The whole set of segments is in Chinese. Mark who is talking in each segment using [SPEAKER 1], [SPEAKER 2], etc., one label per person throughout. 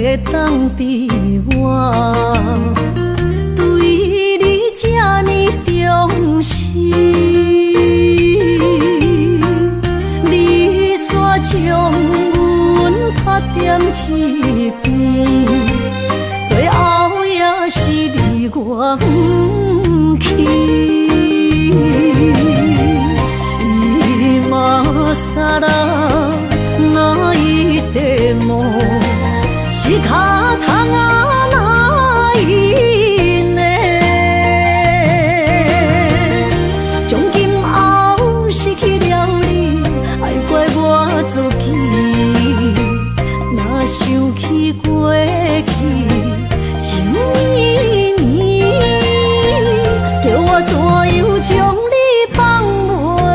[SPEAKER 1] 会当比我对你这呢重视？你煞将阮拍点一边，最后也是你我不去。今ら泣いても仕方がないね。从今后失去了你，爱怪我自己。若想起过去，情绵绵，叫我怎样将你放袂？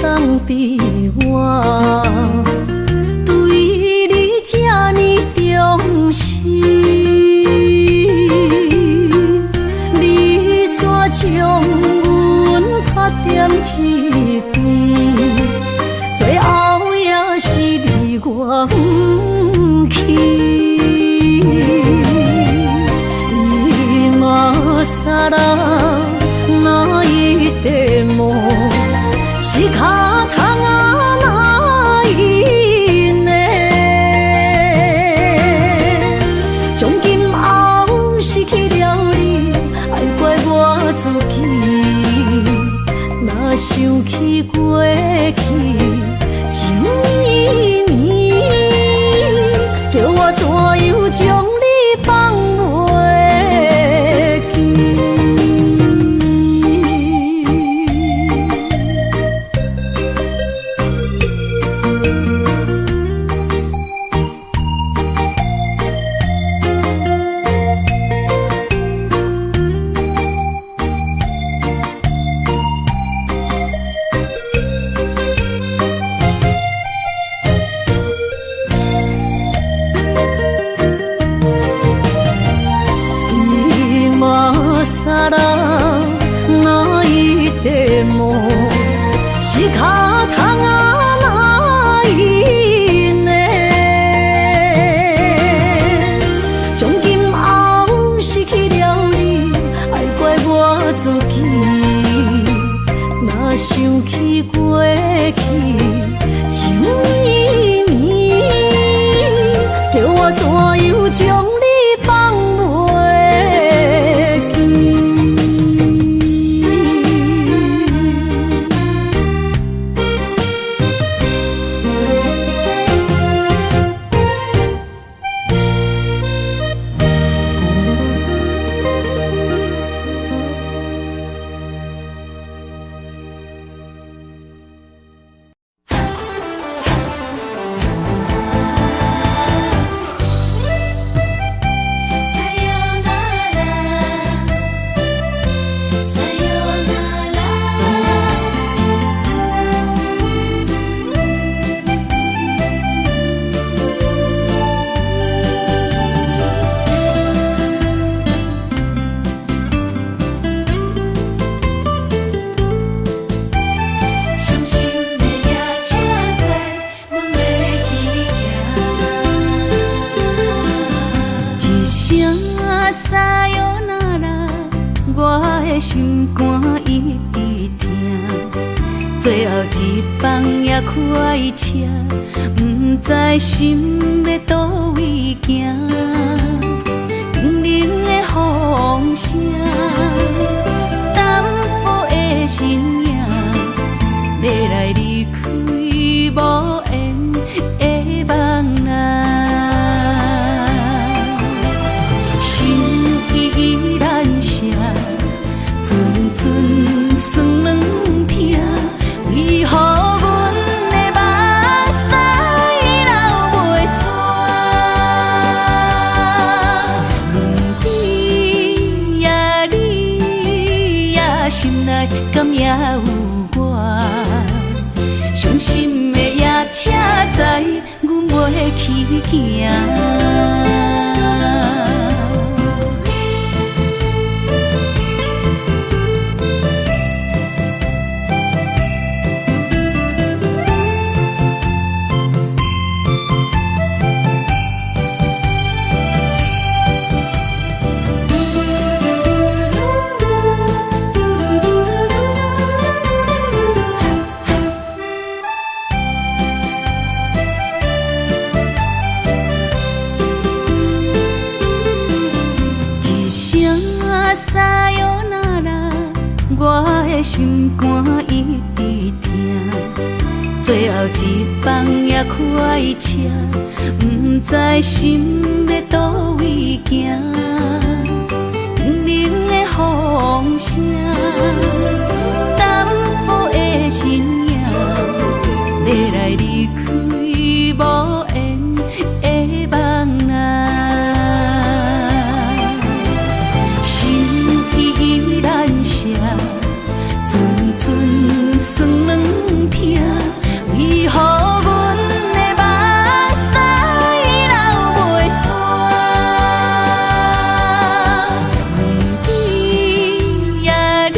[SPEAKER 1] 当比我对你这呢重视，你煞将阮拍点一边，最后也是你我不去。今ら泣いても仕方がないね。从今后失去了你，爱怪我自己。若想起过去，情绵绵，叫我怎样将你放袂记？仕方がないね。从今后失去了你，爱怪我自己。若想起过去，情绵绵，叫我怎样将你放袂记？心肝一直疼，最后一放也开车，不知心要倒位行，冷冷的风声，淡薄的身影，要来离开无缘的梦啊。阵酸软疼，为何阮的目屎行。心肝一直疼，最后一放也开车，不知心要倒位行。冷冷的风声，淡薄的身影，要来离开无缘的梦啊，心依然舍。阵酸软疼，为何阮的目屎流袂煞？问你呀，你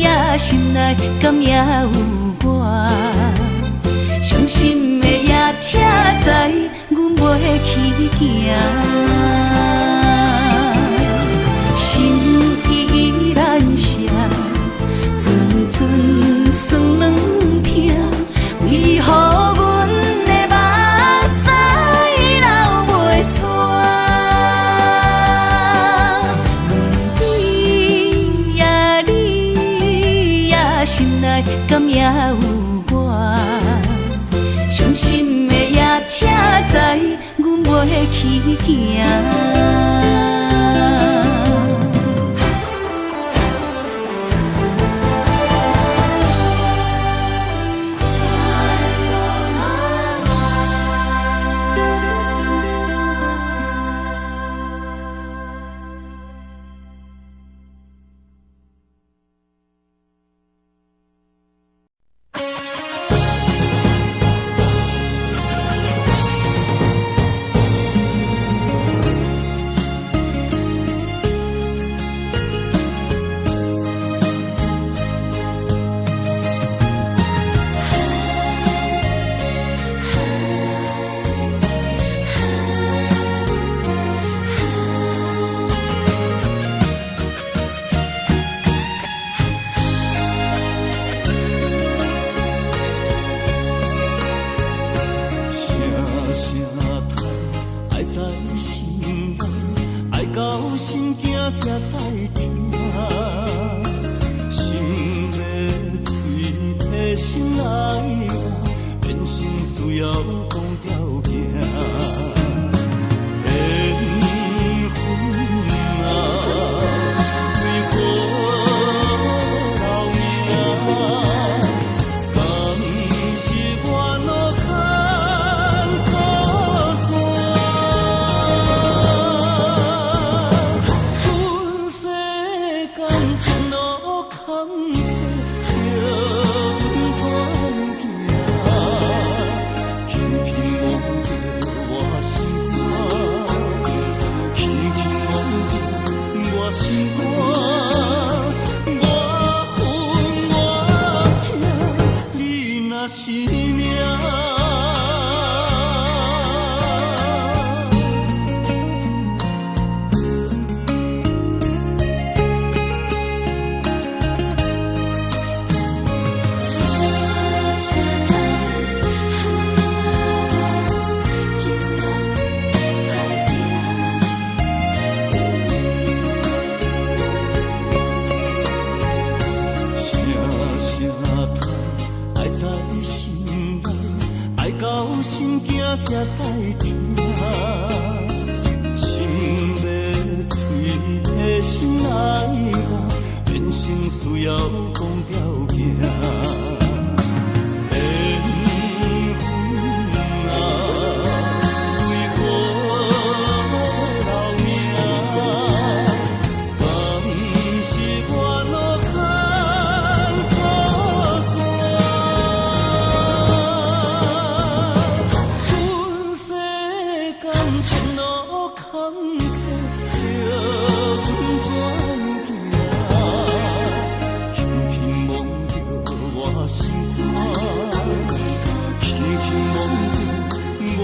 [SPEAKER 1] 呀，心内敢也有我？伤心的夜车载，阮袂去行。心依然舍。阵酸软疼，为何阮的目屎流袂煞？问你呀，你呀，心内敢也有我？伤心的夜车载，阮袂去行。才知听，心要碎的心来话，变成需要讲条件。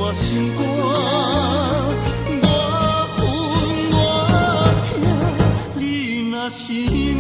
[SPEAKER 2] 我心肝，我恨我痛，你若是命。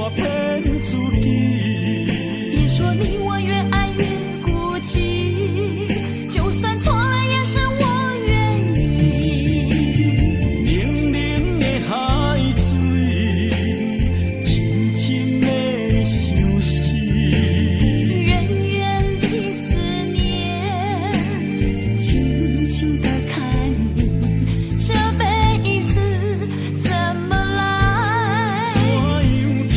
[SPEAKER 2] 我骗自己。
[SPEAKER 1] 别说你我越爱越孤寂，就算错了也是我愿意。
[SPEAKER 2] 冷冷的海水，深深的相思。
[SPEAKER 1] 远远的思念，静静地看你，这辈子怎么来？
[SPEAKER 2] 怎样去？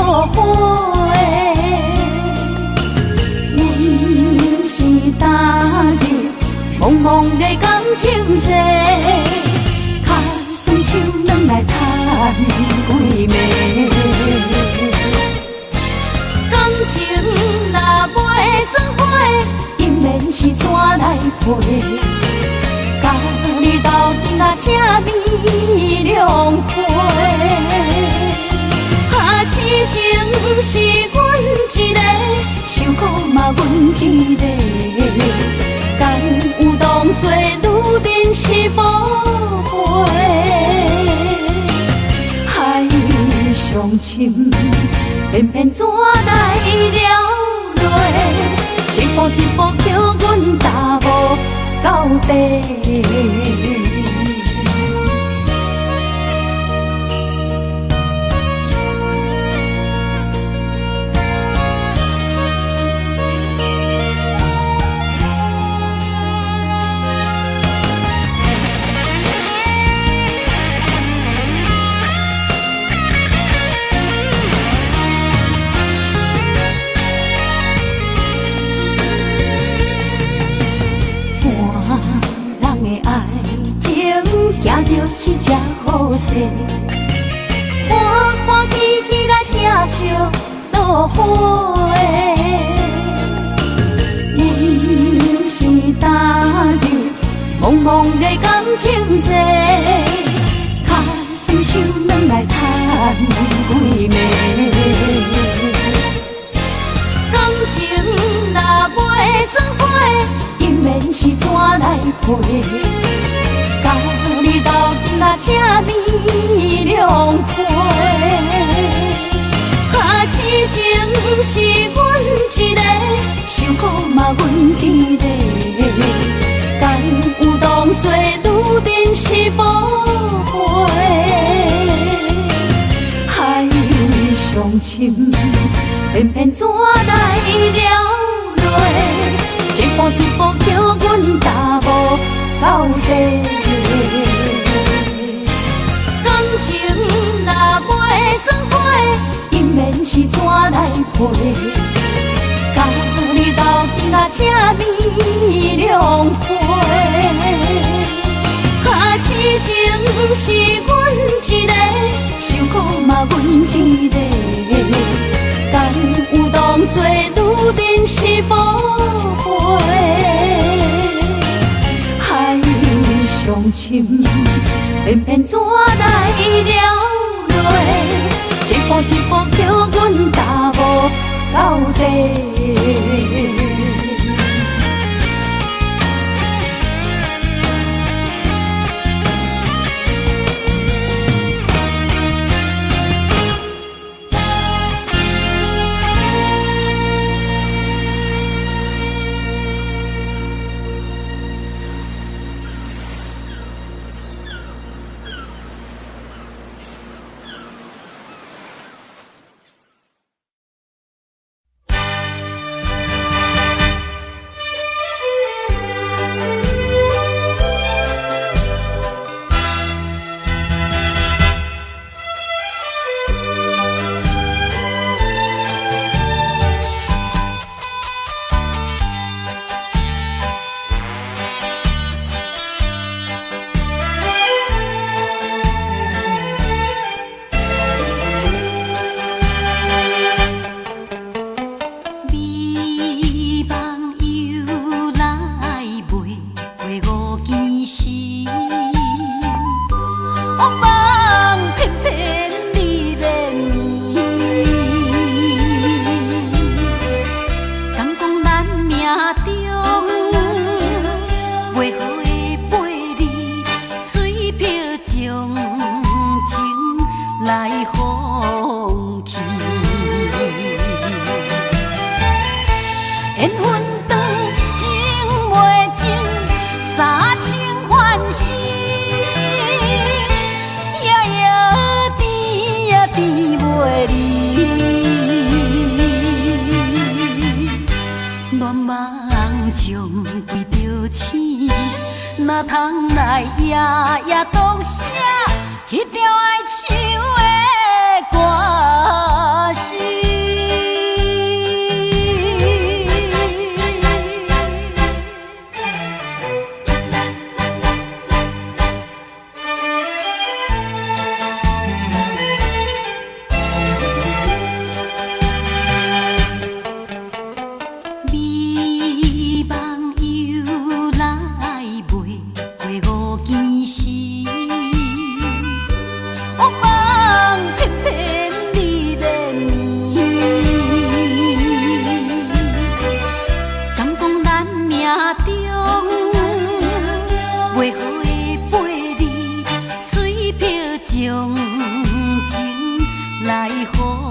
[SPEAKER 1] 做伙。阮是踏入茫茫的感情债，卡算手软来赚几暝。感情若袂做伙，因免是怎来陪？甲你斗阵若请你谅解。痴情是阮一个，受苦嘛阮一个，敢有当作女人是无悔？海上深，偏偏怎来了落？一步一步叫阮踏无到底。行着是这好势，欢欢喜喜来疼惜做伙。阮是踏入茫茫的感情债，卡算手软来赚几暝。感情若袂做伙，因免是怎来陪？甲你斗阵若请你谅解。痴情是阮一个，受苦嘛阮一个，敢有当作女人是无悔？海上深，偏偏怎来了落？一步一步叫阮踏无到底。感情若袂做伙，因免是怎来陪？甲你斗阵若请你谅解。痴情是阮一个，受苦嘛阮一个，敢有当作女人是无悔？上深，偏偏怎来了落？一步一步叫阮踏无到底。哪通来夜夜讲写迄条爱唱的歌声？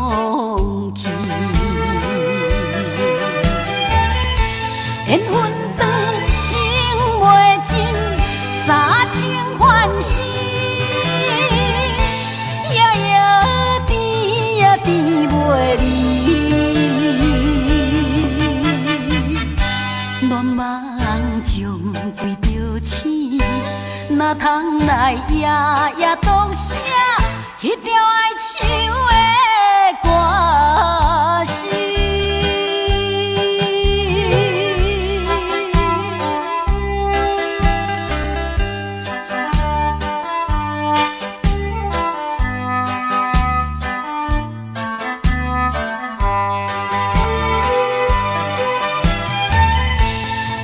[SPEAKER 1] 放弃。缘分长情袂尽，三情换死，夜夜甜也甜袂离。乱梦将规着醒，哪通来夜夜独写迄条爱唱的歌词？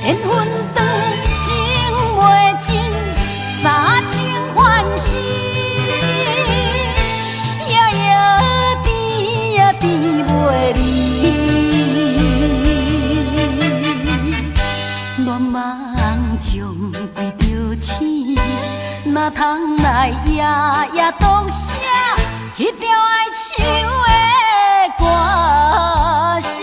[SPEAKER 1] 缘分长情袂尽，三情换死，夜夜甜也甜袂离。乱梦将规着醒，哪通来夜夜独写迄条爱唱的歌词？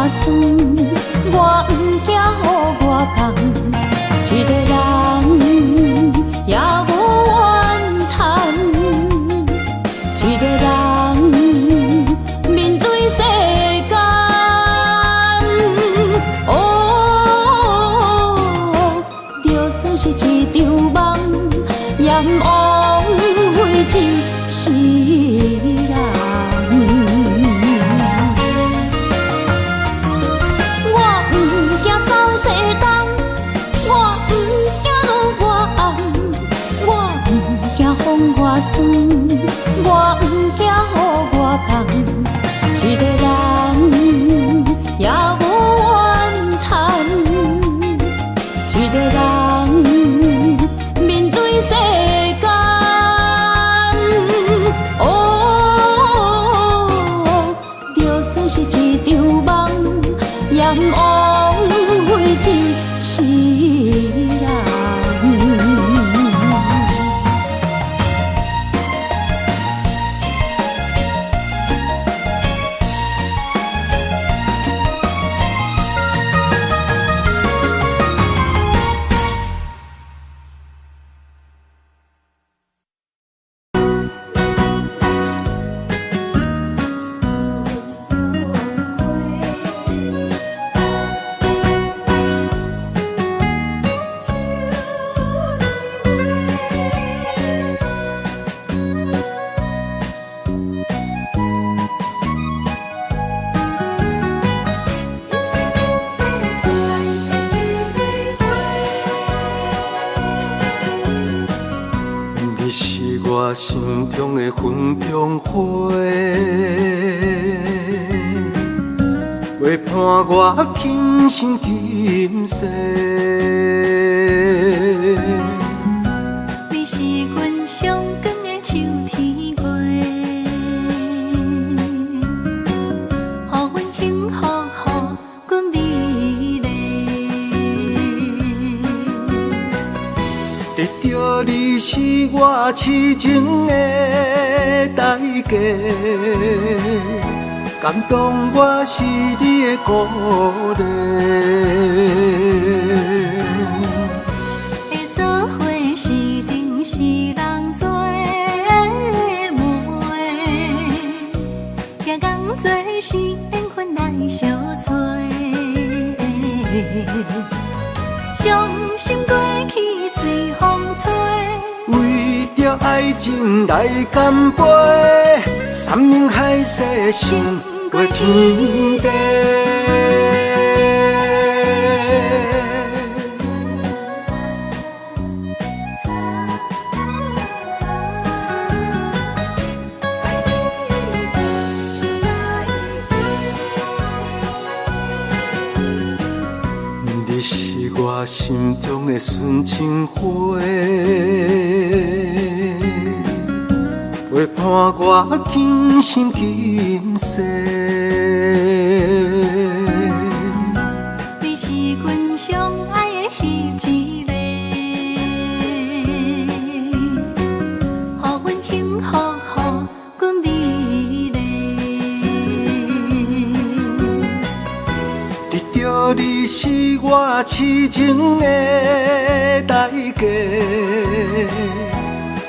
[SPEAKER 1] 酸，我不惊予我讲，一个人也无怨叹，一个人面对世间，哦，就算是一场梦，也毋枉费一世人。我不惊走西东，我不惊路外红，我不惊风外酸，我不惊雨外重，一个人也无怨叹，一个人面对世间，哦，就算是一场梦，也毋枉费一世人。
[SPEAKER 2] 你是我心中的云中花，陪伴我今生今世。
[SPEAKER 1] 你是阮上光的秋天月，予阮幸福，予阮美丽。
[SPEAKER 2] 得到你是我痴情的代价，感动我是你的鼓励。
[SPEAKER 1] 会做伙是定是人做媒，行工做是缘分来相找。伤心过去随风吹。
[SPEAKER 2] 为着爱情来干杯，山盟海誓想过天地。你是我心中的纯情花，陪伴我今生今世。
[SPEAKER 1] 你是阮上爱的彼一个，予阮幸福，予阮美丽。
[SPEAKER 2] 得到你是我痴情的代价，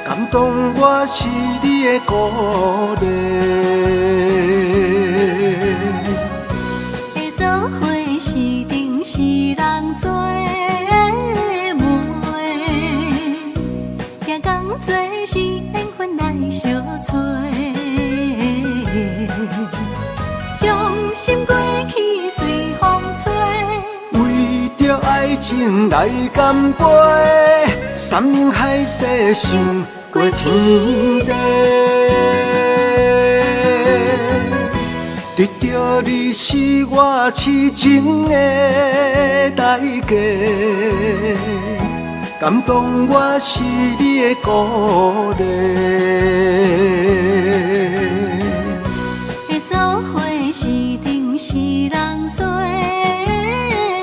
[SPEAKER 2] 感动我是你的鼓励。
[SPEAKER 1] 会做伙是定是人做媒，行工做是缘分来相找。伤心过去随风吹。
[SPEAKER 2] 为着爱情来干杯，山盟海誓想过天地。得到你是我痴情的代价，感动我是你的鼓励。
[SPEAKER 1] 会做伙是定是人做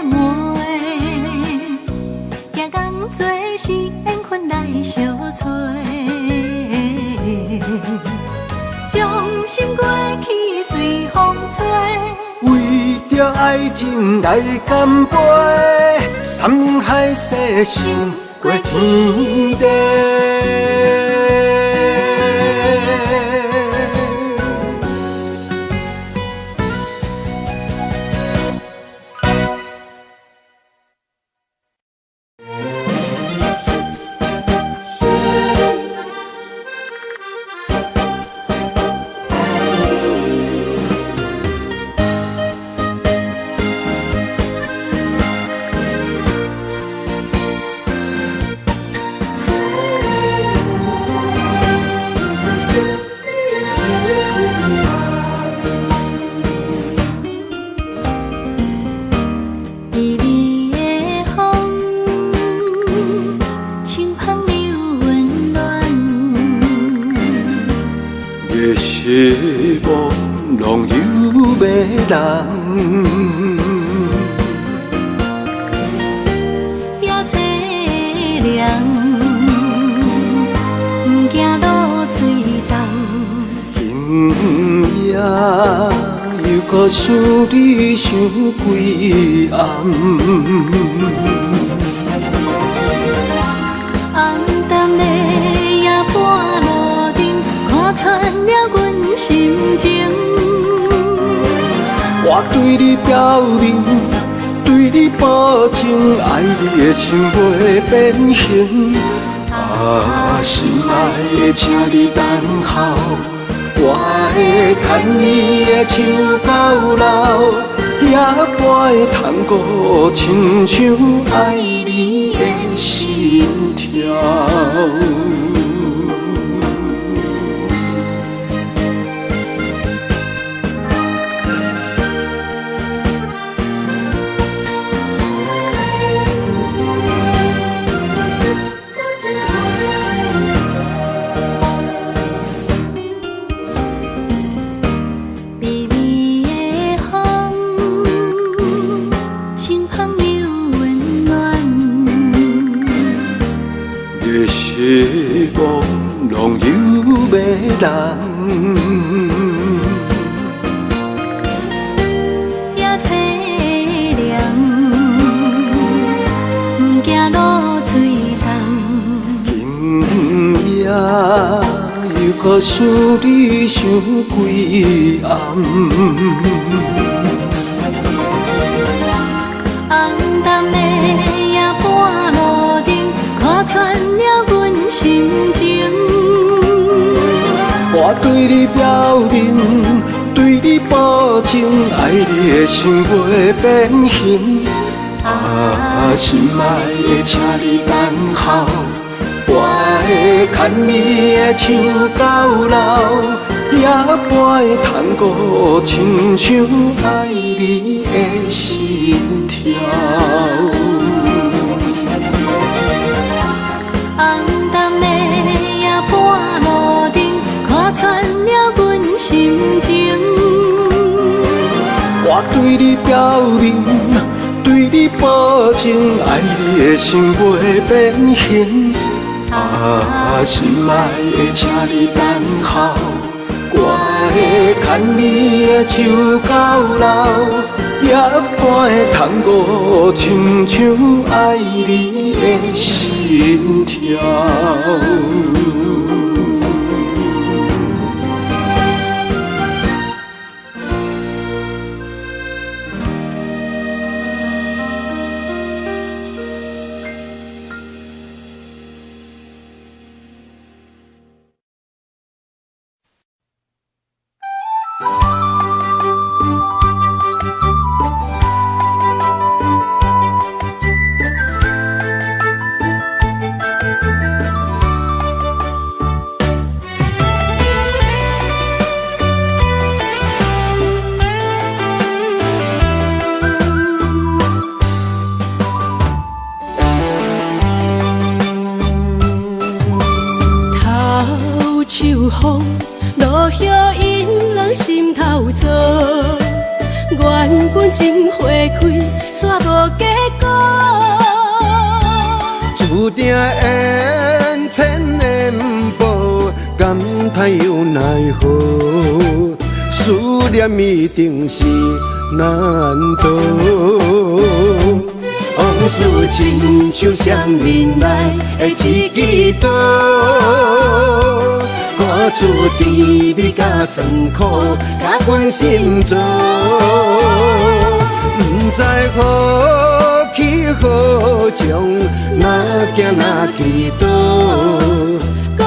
[SPEAKER 1] 媒，行工做是缘分来相找。伤心过去随风吹。
[SPEAKER 2] 为着着爱情来干杯，山盟海誓想过天地。
[SPEAKER 1] 也凄凉，不惊落水重。
[SPEAKER 2] 今夜又搁想你想几暗，
[SPEAKER 1] 红淡的夜半路灯，看穿了阮心情。
[SPEAKER 2] 我对你表明，对你保证，爱你的心袂变形。啊，心爱的，请你等候，我会牵你的手到老，也陪探戈，亲像爱你的心跳。希望拢有要人，
[SPEAKER 1] 也凄凉，不惊落水重。
[SPEAKER 2] 今夜又搁想你想几暗，
[SPEAKER 1] 红淡的夜半路灯，看穿了阮心情。
[SPEAKER 2] 我对你表明，对你保证，爱你的心袂变形。啊，心爱的，请你等候，我会牵你的手到老，也陪探戈，亲像爱你的心跳。
[SPEAKER 1] 红淡的夜半路灯，看穿了阮心情。
[SPEAKER 2] 我对你表明，对你保证，爱你的心袂变形。啊，心爱的，请你等候，我会牵你的手到老，也陪探戈，亲像爱你的心跳。
[SPEAKER 1] 秋风落叶引人心头躁，原本情花开，煞无结果。
[SPEAKER 3] 注定缘千年报，感叹又奈何？思念一定是难渡。往事亲像双面来的一支刀，赶出甜蜜甲酸苦，甲阮心中。不知何去何从，哪行哪去倒，
[SPEAKER 1] 搁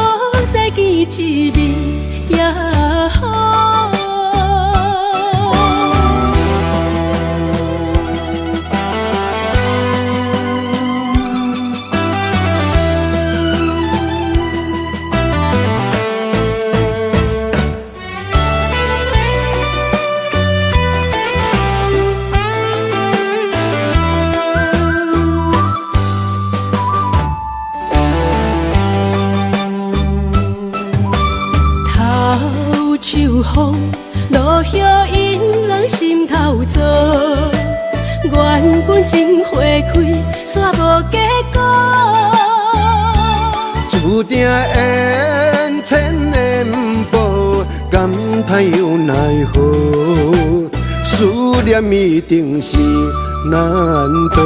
[SPEAKER 1] 再见一面也好。秋风落叶引人心头躁，原本情花开，煞无结果。
[SPEAKER 3] 注定缘千年报，感叹又奈何？思念一定是难渡。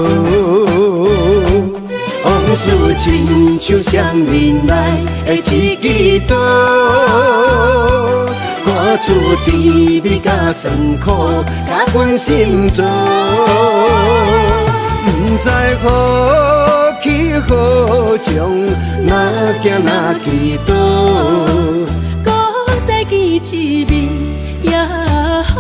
[SPEAKER 3] 往事亲像双面来的一支刀，赶出甜蜜甲酸苦，甲阮心中。不知何去何从，哪行哪去倒，
[SPEAKER 1] 搁再见一面也好。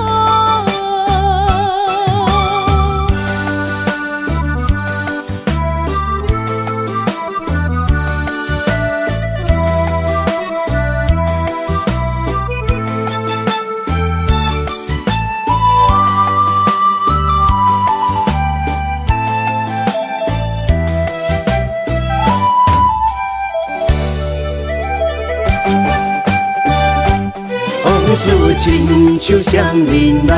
[SPEAKER 3] 往事亲像双面来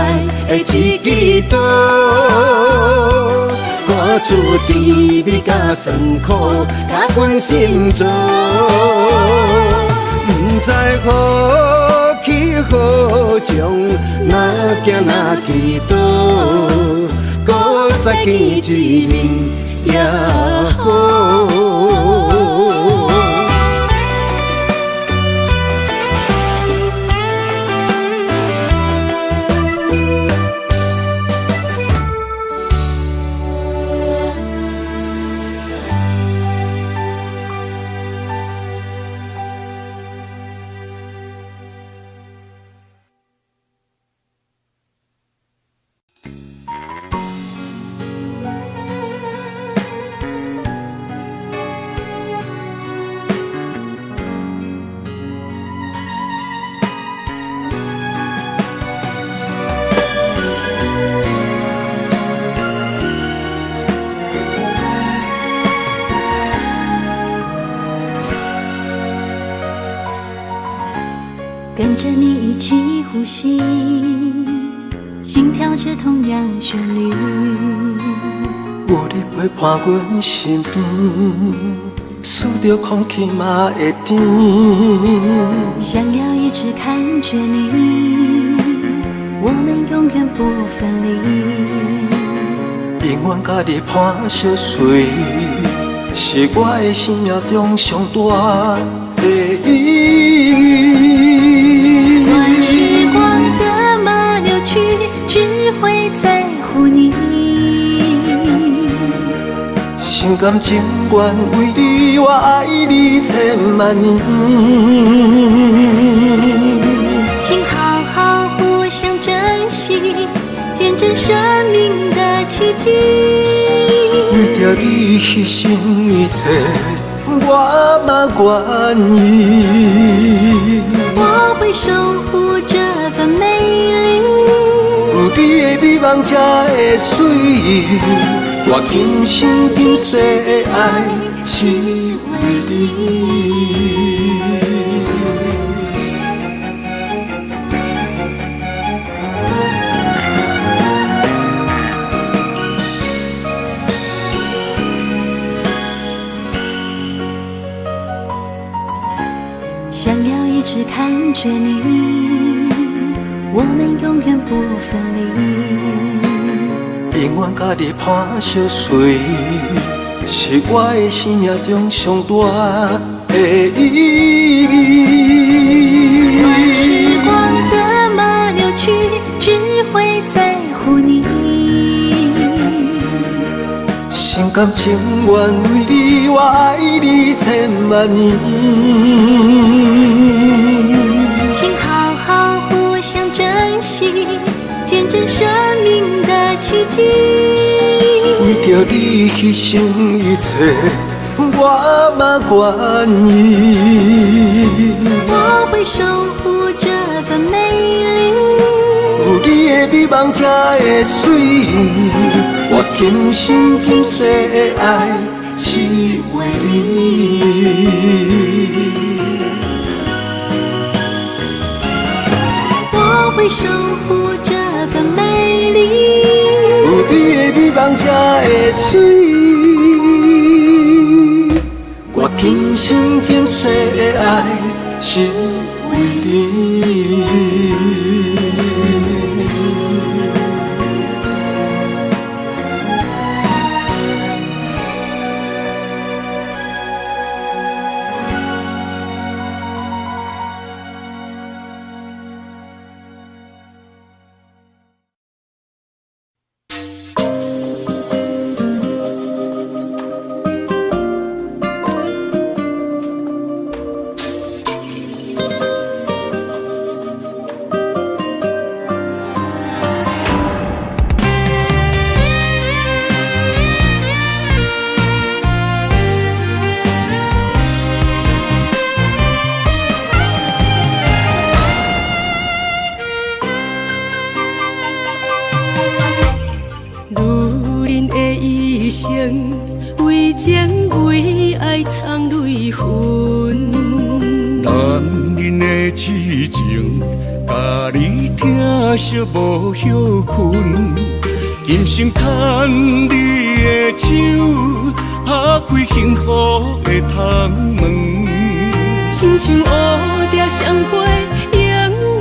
[SPEAKER 3] 的一支刀，赶出甜蜜甲酸苦，甲阮心中。不知何去何从，哪行哪去倒，搁再见一面也好。
[SPEAKER 1] 跟着你一起呼吸，心跳着同样旋律。
[SPEAKER 2] 有你陪伴阮身边，数着空气嘛会甜。
[SPEAKER 1] 想要一直看着你，我们永远不分离。
[SPEAKER 2] 永远甲你伴相随，是我的生命中上大的意义。
[SPEAKER 1] 时光怎么流去，只会在乎你。
[SPEAKER 2] 心甘情愿为你，我爱你千万年。
[SPEAKER 1] 请好好互相珍惜，见证生命的奇迹。
[SPEAKER 2] 为着你牺牲一切，我嘛愿意。
[SPEAKER 1] 我会守护这份美丽，
[SPEAKER 2] 有你的美梦才会水，我今生今世的爱是为你。
[SPEAKER 1] 想要一直看着你，我们永远不分离。
[SPEAKER 2] 永远甲你伴相随，是我的生命中上大的意义。
[SPEAKER 1] 时光怎么流去，只会在乎你。
[SPEAKER 2] 心甘情愿为你，我爱你千万年。
[SPEAKER 1] 请好好互相珍惜，见证生命的奇迹。
[SPEAKER 2] 为着你牺牲一切，我嘛愿意。
[SPEAKER 1] 我会守护这份美丽，
[SPEAKER 2] 有你的美梦才会水，我真心真世的爱只为你。
[SPEAKER 1] 我会守护这份美丽，
[SPEAKER 2] 有你的美梦才会水，我真心真世的爱只为你。
[SPEAKER 3] 惜无歇困，今生牵你的手，打开幸福的窗门。
[SPEAKER 1] 亲像乌蝶相陪，永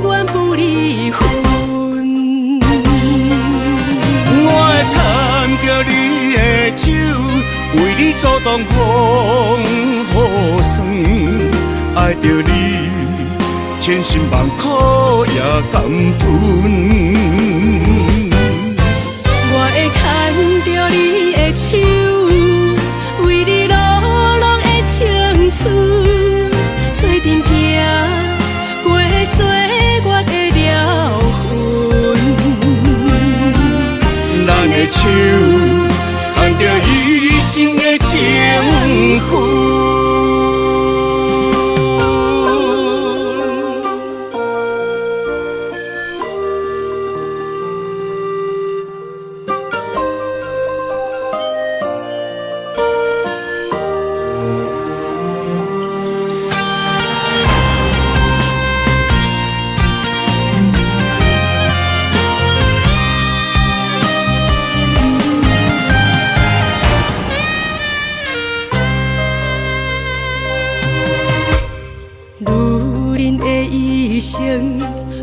[SPEAKER 1] 远不离分。
[SPEAKER 3] 我会牵着你的手，为你阻挡风雨霜，爱着你。千辛万苦也甘吞，
[SPEAKER 1] 我会牵着你的手，为你流浪的青春，做阵行，陪岁月的疗痕。
[SPEAKER 3] 咱的手牵着一生的情分。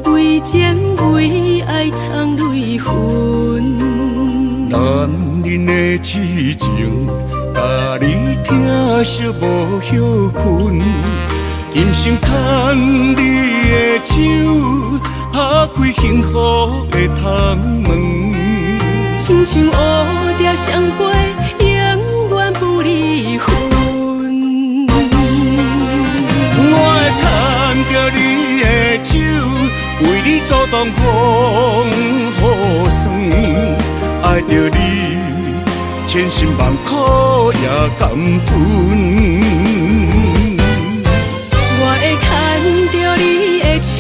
[SPEAKER 1] 为情为爱藏泪痕，
[SPEAKER 3] 男人的痴情，甲你疼惜无歇困，今生牵你的手，打开幸福的窗门。
[SPEAKER 1] 亲像乌蝶相陪，永远不离分。
[SPEAKER 3] 我会牵着你的手，为你阻挡风雨霜，爱着你，千辛万苦也甘吞。
[SPEAKER 1] 我会牵着你的手，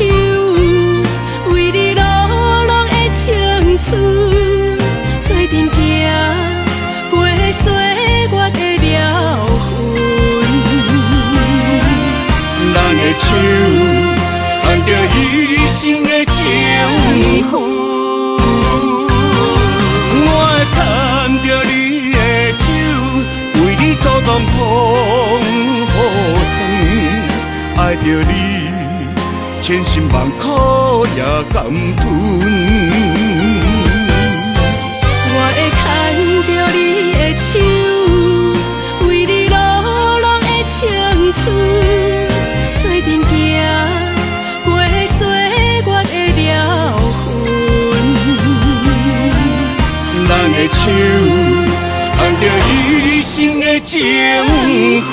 [SPEAKER 1] 为你流浪的青春，做阵行，陪岁月的疗痕。
[SPEAKER 3] 咱的手牵着一生的情分，我会牵着你的手，为你阻挡风雨霜，爱着你，千辛万苦也甘吞。
[SPEAKER 1] 我会
[SPEAKER 2] 手，牵着一生的情绪。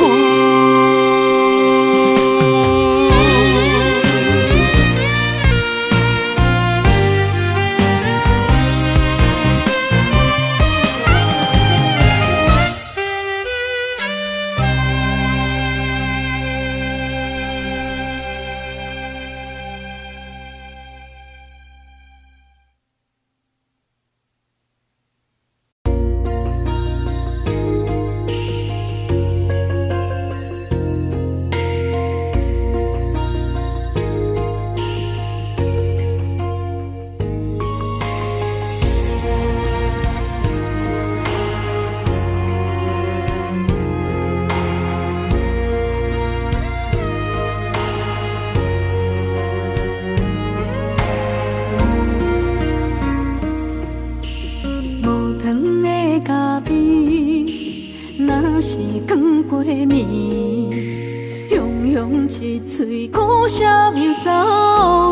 [SPEAKER 1] 一嘴苦涩又走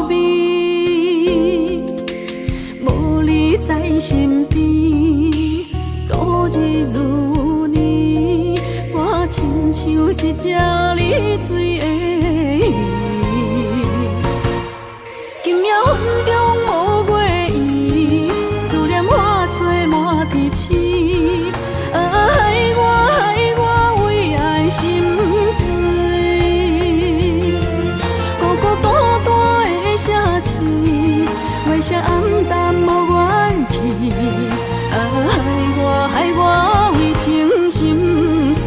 [SPEAKER 1] 味，无你在身边，度日如年，我亲像一只离水的鱼。今夜风中无月圆，思念化作满地星。害我为爱心醉。 为啥暗淡无元气？害我为情心碎。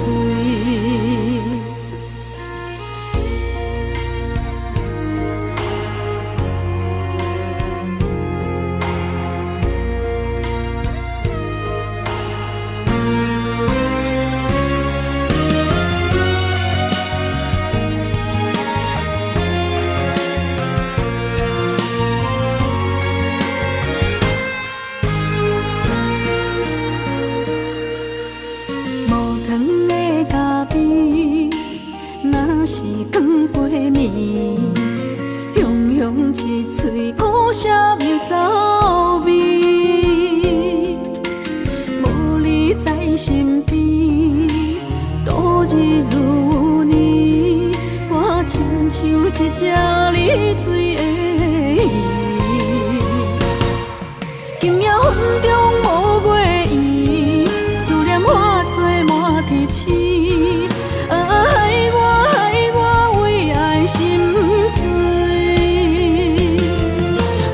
[SPEAKER 1] 一嘴苦涩又走味，无你在身边，度日如年，我亲像一只离水的鱼。今夜风中无月圆，思念化作满地星。 害我为爱心醉，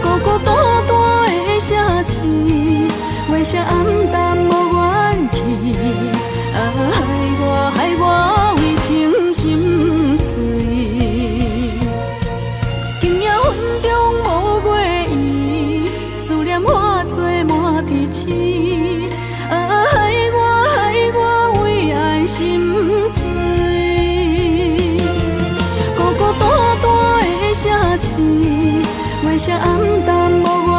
[SPEAKER 1] 孤单的城市，为啥暗淡无元气？害我为情心碎。今夜风中无月圆，思念化作满地星。害我为爱心醉。 城市，为啥暗淡无元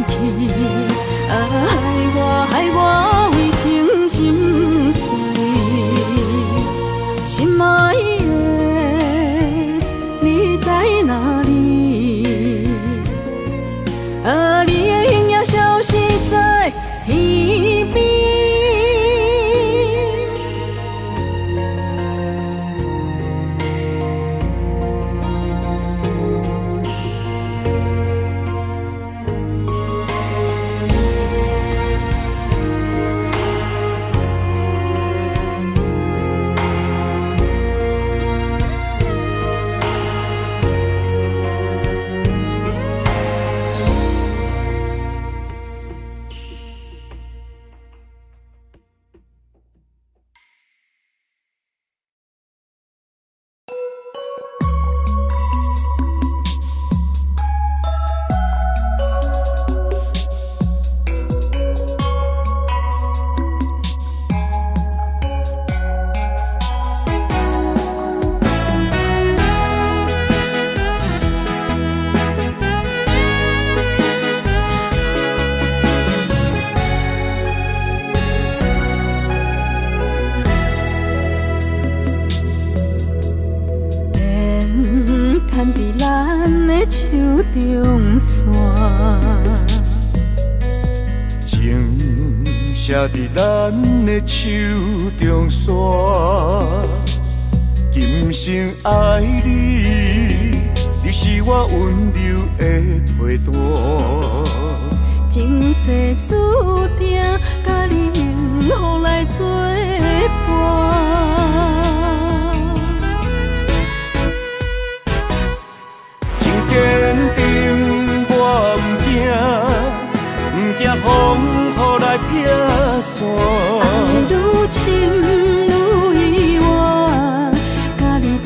[SPEAKER 1] 气？害我为情心碎。心爱的，你在哪里？你的影也消失在天边。
[SPEAKER 2] 写伫咱的手中线，今生爱你，你是我温柔的陪伴。
[SPEAKER 1] 前世注定，甲你幸福来作伴。
[SPEAKER 2] 真坚定，我不惊风雨来撇散。
[SPEAKER 1] 爱愈深愈远，甲你同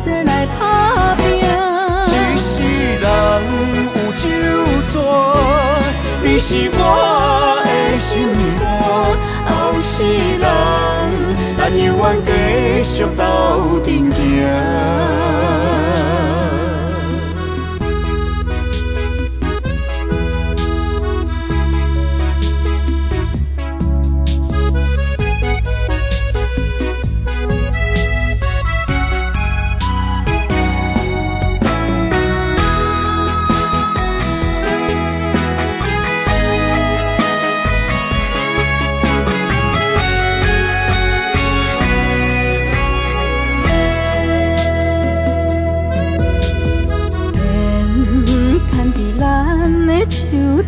[SPEAKER 1] 齐来打拼。
[SPEAKER 2] 一世人有酒泉，你是我的心肝。后世人，咱永远继续斗阵行。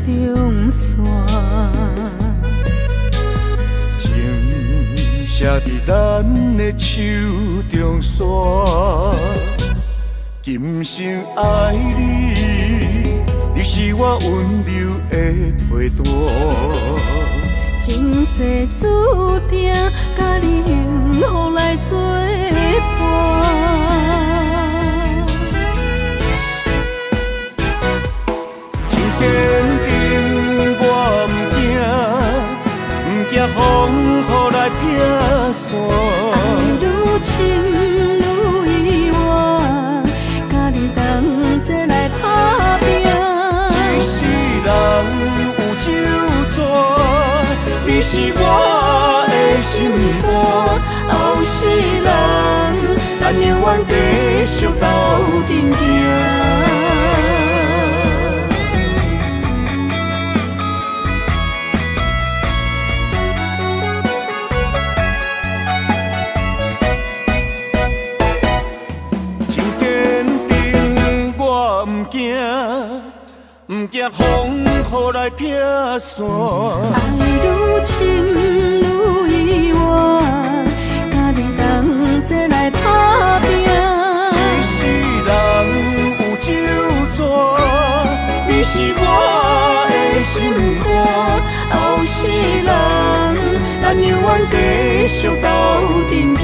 [SPEAKER 1] 中线，
[SPEAKER 2] 情写伫咱的手中线，今生爱你，你是我温柔的陪伴。
[SPEAKER 1] 前世注定，甲你幸福来作伴。
[SPEAKER 2] 坚定，我不惊风雨来撇散。
[SPEAKER 1] 爱愈深愈远，甲你同齐来打拼。
[SPEAKER 2] 一世人有酒泉，你是我的心肝。后世人，咱永远继续斗阵行。不惊风雨来撇散，
[SPEAKER 1] 爱愈深愈远，甲你同齐来打拼。
[SPEAKER 2] 一世人有酒泉，你是我的心肝。后世人，咱永远继续斗阵行。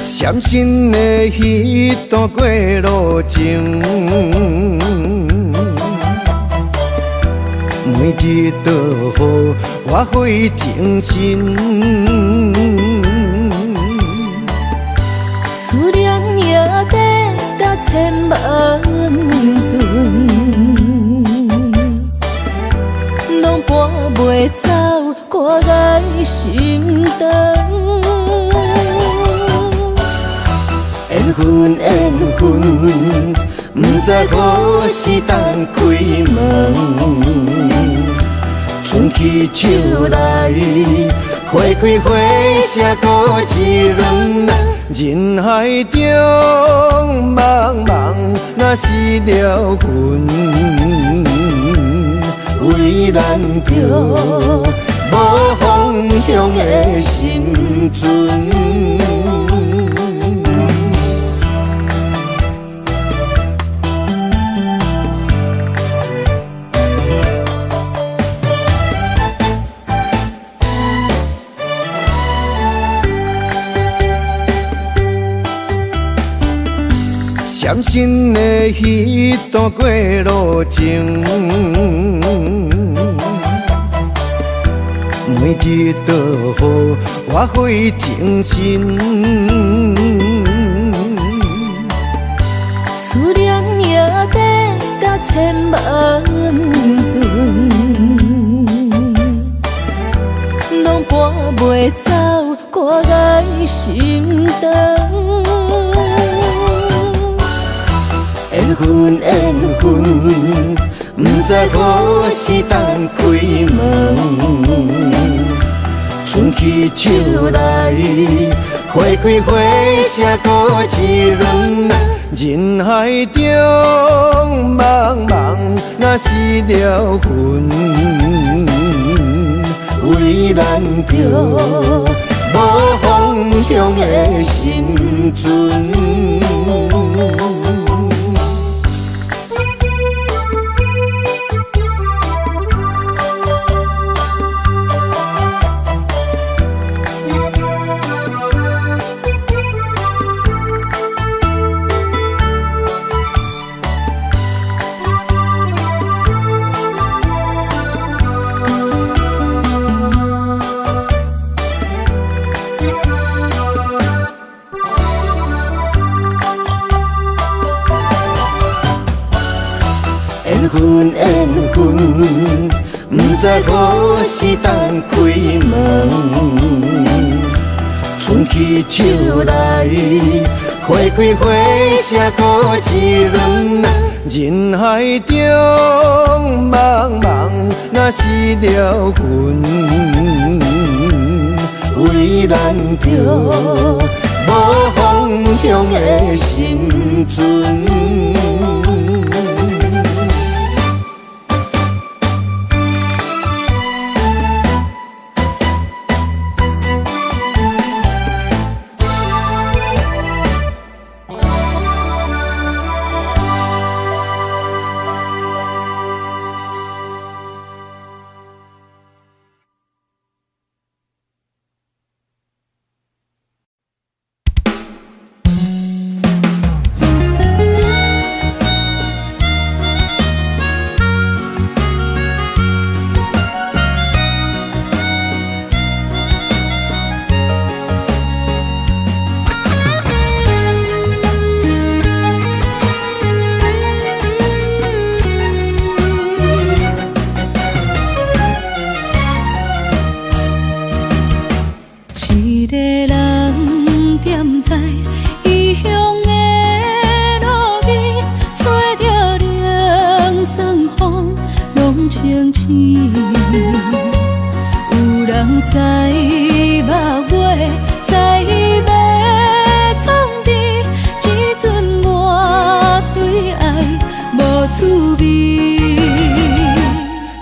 [SPEAKER 3] 闪身的迄段过路情，每日都予我费精神。
[SPEAKER 1] 思念也得到千万吨，拢搬袂走我爱心肠。缘分缘分，不知何时等开门。春去秋来，花开花谢过一轮。
[SPEAKER 3] 人海中茫茫，若是了魂，为咱着无方向的心存。闪身的彼段过路情，每日都予我费精神。
[SPEAKER 1] 思念也得到千万吨，拢搬袂走我爱心肠。缘分缘分，不知何时当开门。春去秋来，花开花谢过一轮。
[SPEAKER 3] 人海中茫茫，若是了魂，为咱着无方向的心存。
[SPEAKER 1] 缘分缘分，不知何时当开门。春去秋来，花开花谢过一轮。
[SPEAKER 3] 人海中茫茫，若是了魂，
[SPEAKER 1] 为咱着无方向的心存。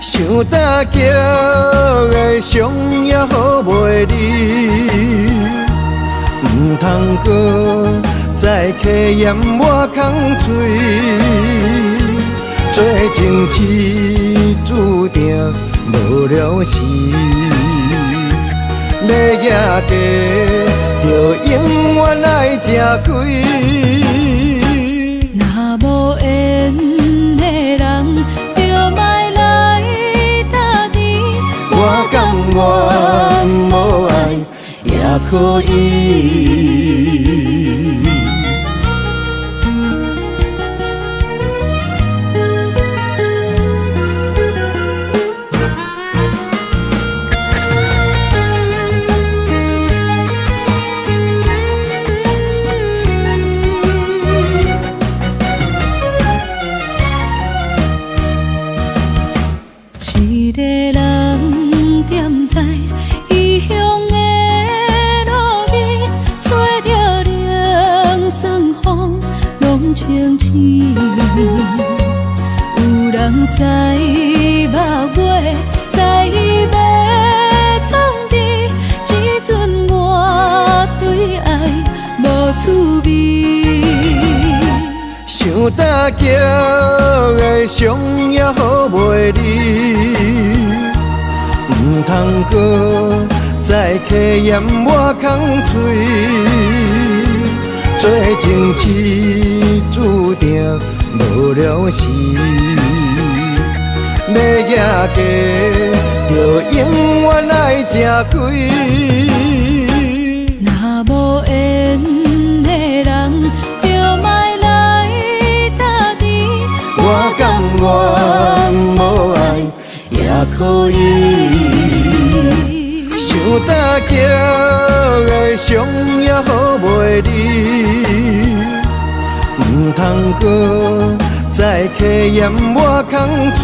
[SPEAKER 3] 想搭桥的伤也好袂离，唔通搁再客嫌我空嘴，做情痴注定无了时，要野家就永远爱吃亏。
[SPEAKER 1] 若无缘的人，就莫来打你。
[SPEAKER 3] 我甘愿无爱也可以。
[SPEAKER 1] 一个人踮在异乡的路边，吹着凉爽风，拢清醒。有人使目尾，在要创治，只准我对爱无趣味。
[SPEAKER 3] 想搭桥的伤也好袂离，唔通搁再客嫌我空嘴，做做情痴注定无了时，要野家就永远爱吃亏。
[SPEAKER 1] 若无缘的人，就莫来打滴。
[SPEAKER 3] 我甘愿无爱也可以。想搭桥的伤也好袂离，唔通搁再客嫌我空嘴。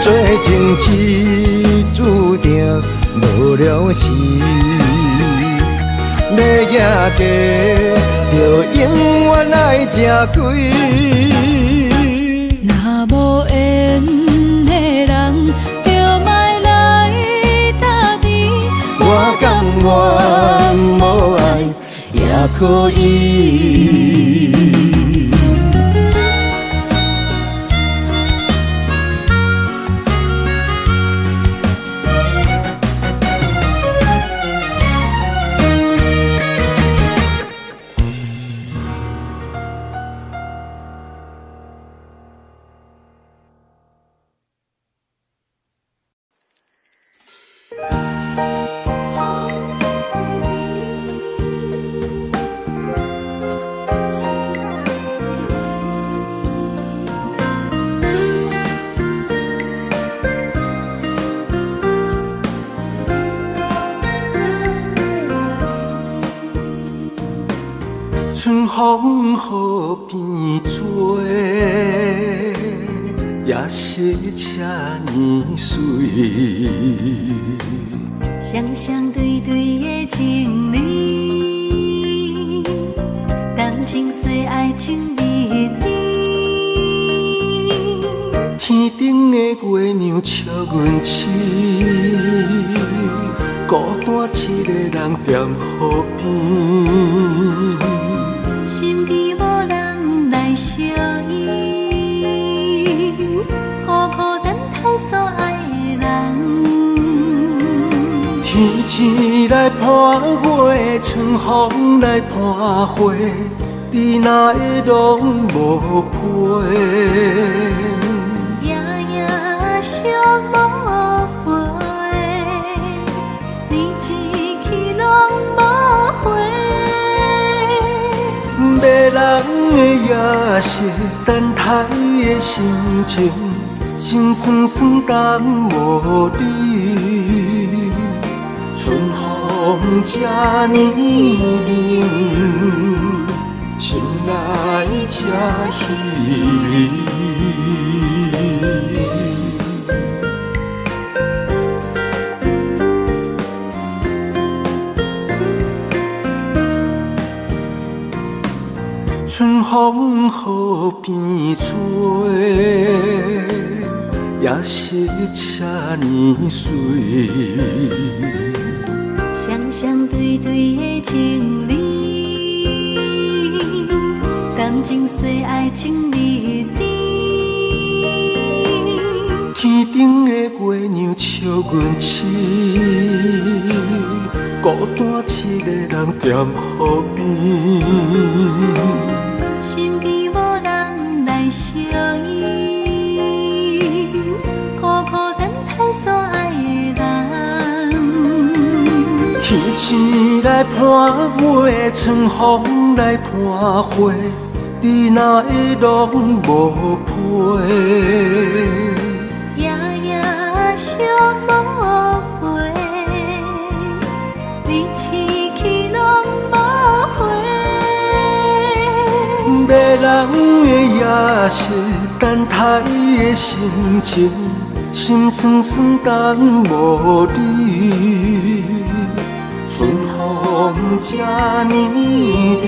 [SPEAKER 3] 做情痴注定无了时，要野家就永远爱吃亏。
[SPEAKER 1] 若无缘的人，就莫来打滴。
[SPEAKER 3] 我甘愿无爱也可以。
[SPEAKER 2] 春风雨变做，也是这呢水。
[SPEAKER 1] 双双对对的情侣，谈情说爱情蜜里。
[SPEAKER 2] 天顶的月亮笑阮痴，孤单一个人踮河边。
[SPEAKER 1] 心机无人来相依，孤孤单单所爱的人。
[SPEAKER 2] 天星来伴月，春风来伴花，你哪会拢无陪？
[SPEAKER 1] 夜夜相无回，你一去拢无回。
[SPEAKER 2] 迷人的夜色，等待的心情，心酸酸等无你。春风这呢冷，心内这稀微。春风雨变做，也是这呢水。
[SPEAKER 1] 双双对对的情侣，谈情说爱情蜜里。
[SPEAKER 2] 天顶的月亮笑阮痴，孤单一个人踮河边。
[SPEAKER 1] 心机无人来相依，孤孤单单所爱的人。
[SPEAKER 2] 天星来伴月，春风来伴花，你哪会拢无陪？
[SPEAKER 1] 夜夜相无回，你一去拢无回。
[SPEAKER 2] 迷人的夜色，等待的心情，心酸酸等无你。春风这呢冷，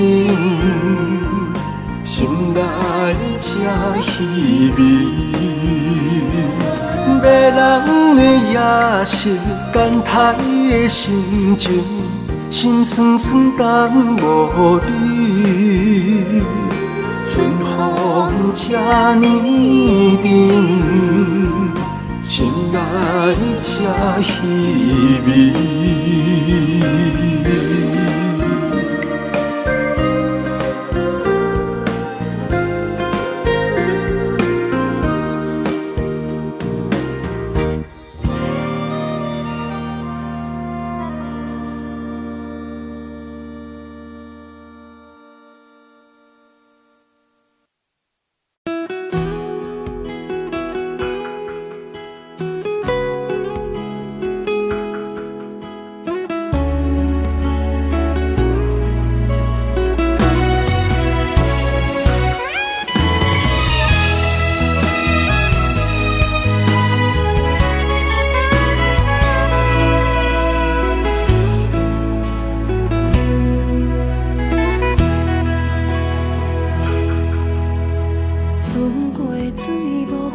[SPEAKER 2] 心内这稀微。迷人的夜色，等待的心情，心酸酸等无你。春风这呢冷，心内这稀微。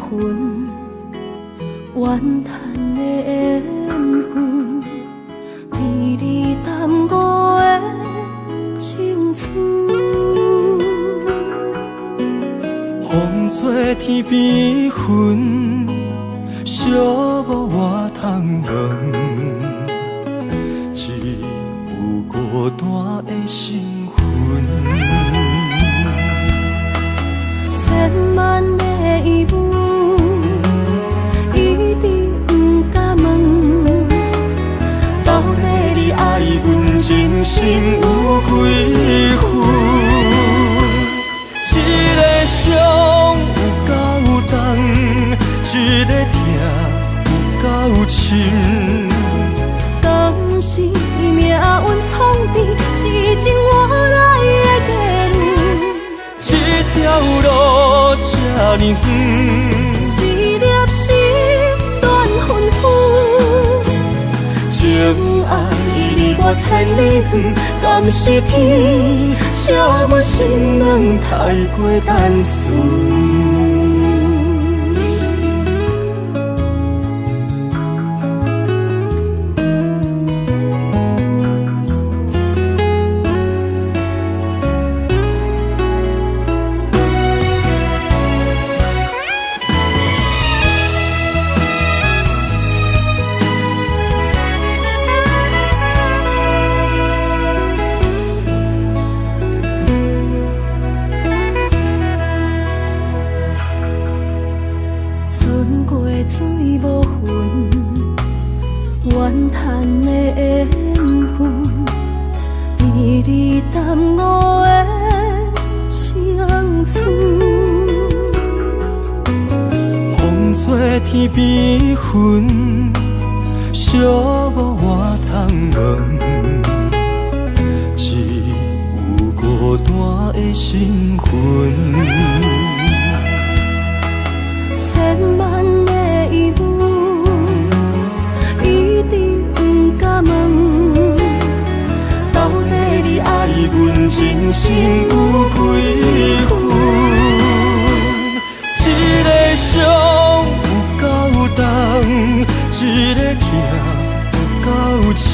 [SPEAKER 1] 魂，怨叹的缘分，被你耽误的青春。
[SPEAKER 2] 风吹天边云，寂寞我通问，只有孤单的心魂。
[SPEAKER 1] 千万个疑问，一直不敢问，到底你爱阮真心有几分？一个伤有够重，一个痛有够深。敢是命运创治，痴情换来的结论？
[SPEAKER 2] 这条路这呢远，
[SPEAKER 1] 一粒心乱纷纷，情爱离我千里远，敢是天惜阮心软太过单纯？怨叹的缘分，被你耽误的青春。
[SPEAKER 2] 风吹天边云，寂寞我通问，只有孤单的心魂。
[SPEAKER 1] 千万个疑问，一直不敢问，到底你爱阮真心有几分？
[SPEAKER 2] 一个伤有够重，一个痛有够深。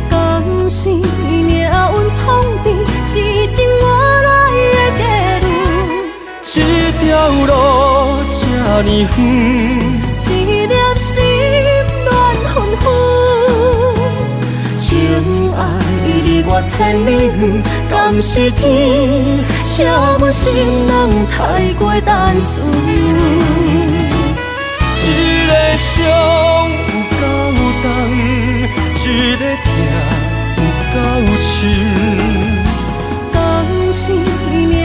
[SPEAKER 1] 敢是命运创治，痴情换来的结论？
[SPEAKER 2] 这条路这呢远，
[SPEAKER 1] 一粒心乱纷纷，情爱离我千里远，敢是天惜阮心软太过单纯？
[SPEAKER 2] 一个伤有够重，一个痛有够深。
[SPEAKER 1] 敢是命运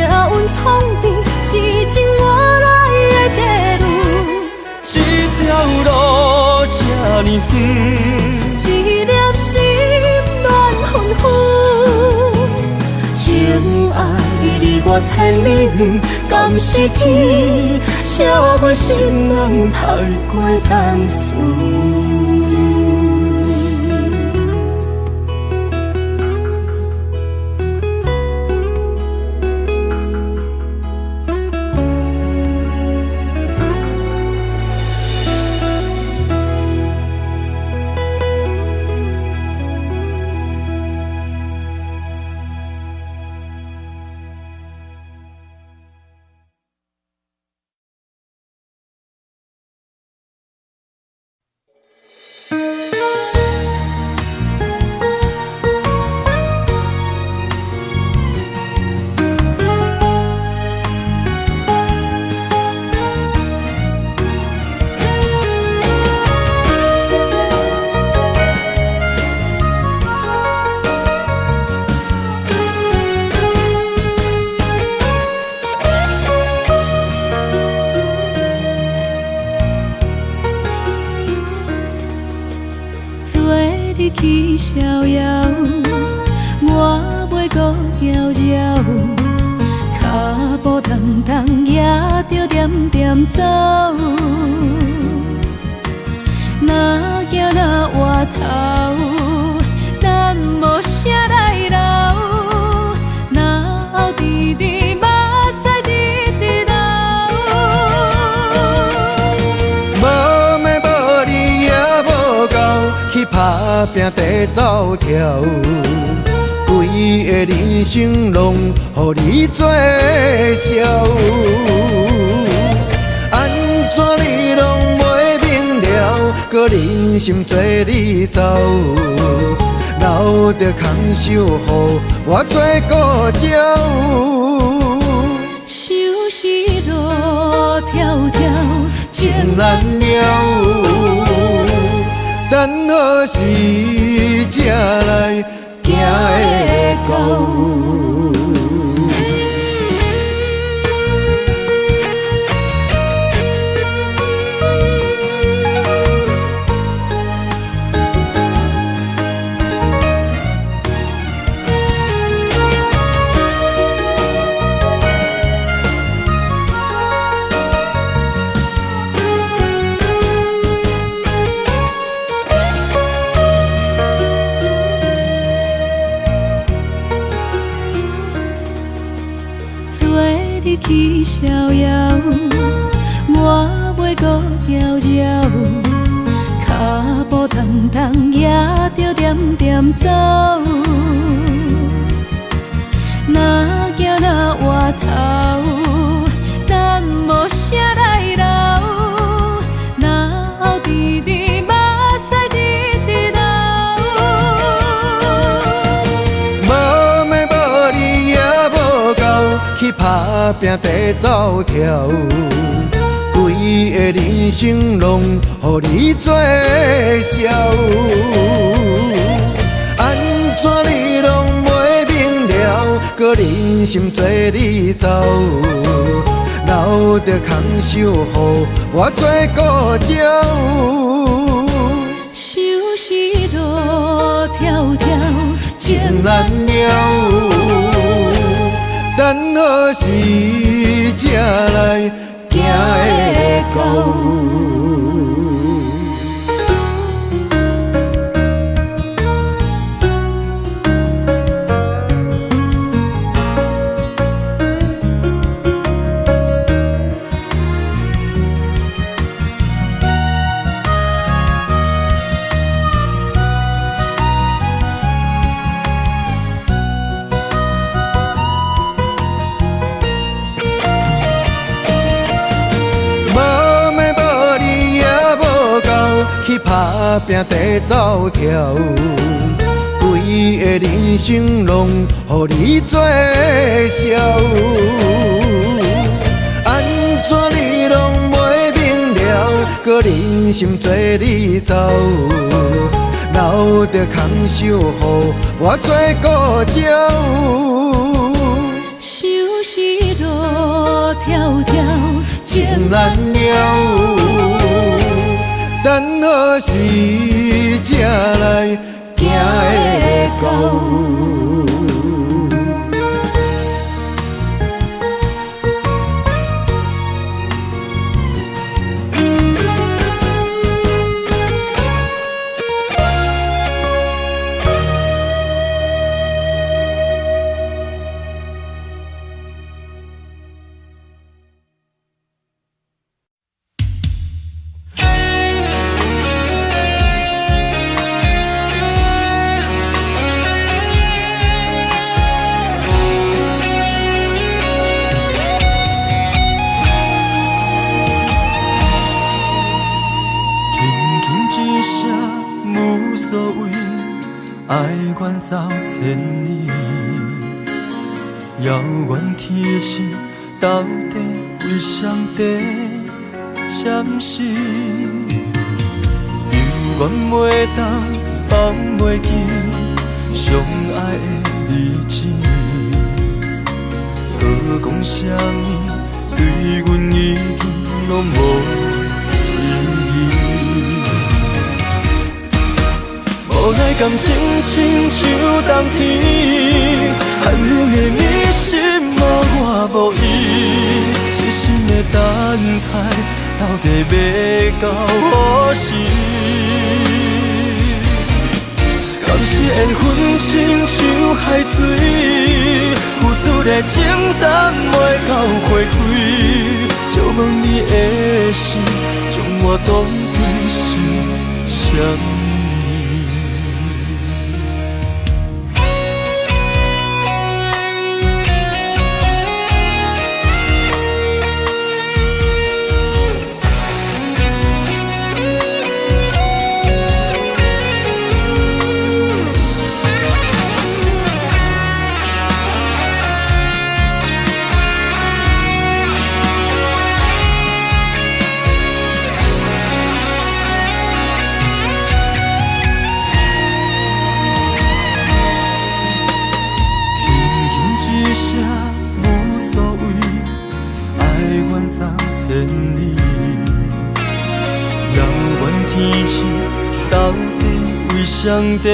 [SPEAKER 1] 创治，痴情换来的结论？
[SPEAKER 2] 这条路这呢远，
[SPEAKER 1] 一粒心乱纷纷，情爱离我千里远，敢是天惜阮心软太过单纯？日去逍遥，我袂搁遥遥，脚步重重也着点点走。若行若回头，咱无啥来留，若后直直目屎直直流。
[SPEAKER 3] 拼地走跳，规个人生拢予你做笑。安怎你拢袂明了，搁忍心做你走，留着空手予我做顾鸟。
[SPEAKER 1] 想是路迢迢，情难了。
[SPEAKER 3] 等何时才来行会到？
[SPEAKER 1] 去逍遥，满袂搁遥遥，脚步重重也着点点走。若行若回头，咱无啥来留，若后直直目屎直直流。
[SPEAKER 3] 无咩无理也无够，去打拼地走跳，规个人生拢予你做笑。安怎你拢袂明了，搁忍心做你走，留着空手予我做顾鸟。
[SPEAKER 1] 想是路迢迢，情难了。等何时才来行会到？去打拼地走跳，规个人生拢予你做笑。安怎你拢袂明了，搁忍心做你走，留着空手予我做顾鸟。想是路迢迢，情难了。等何时才来行会到？
[SPEAKER 2] 爱远走千里，遥远天星到底为谁在闪烁？犹原袂当放袂记相爱的日子，何讲啥物对阮已经拢无意义。无爱感情亲像冬天，寒冷的你心无我无伊，痴心的等待，到底要到何时？敢是缘分亲像海水，付出的情淡袂到回馈，借问你的心，将我当作是啥物？上帝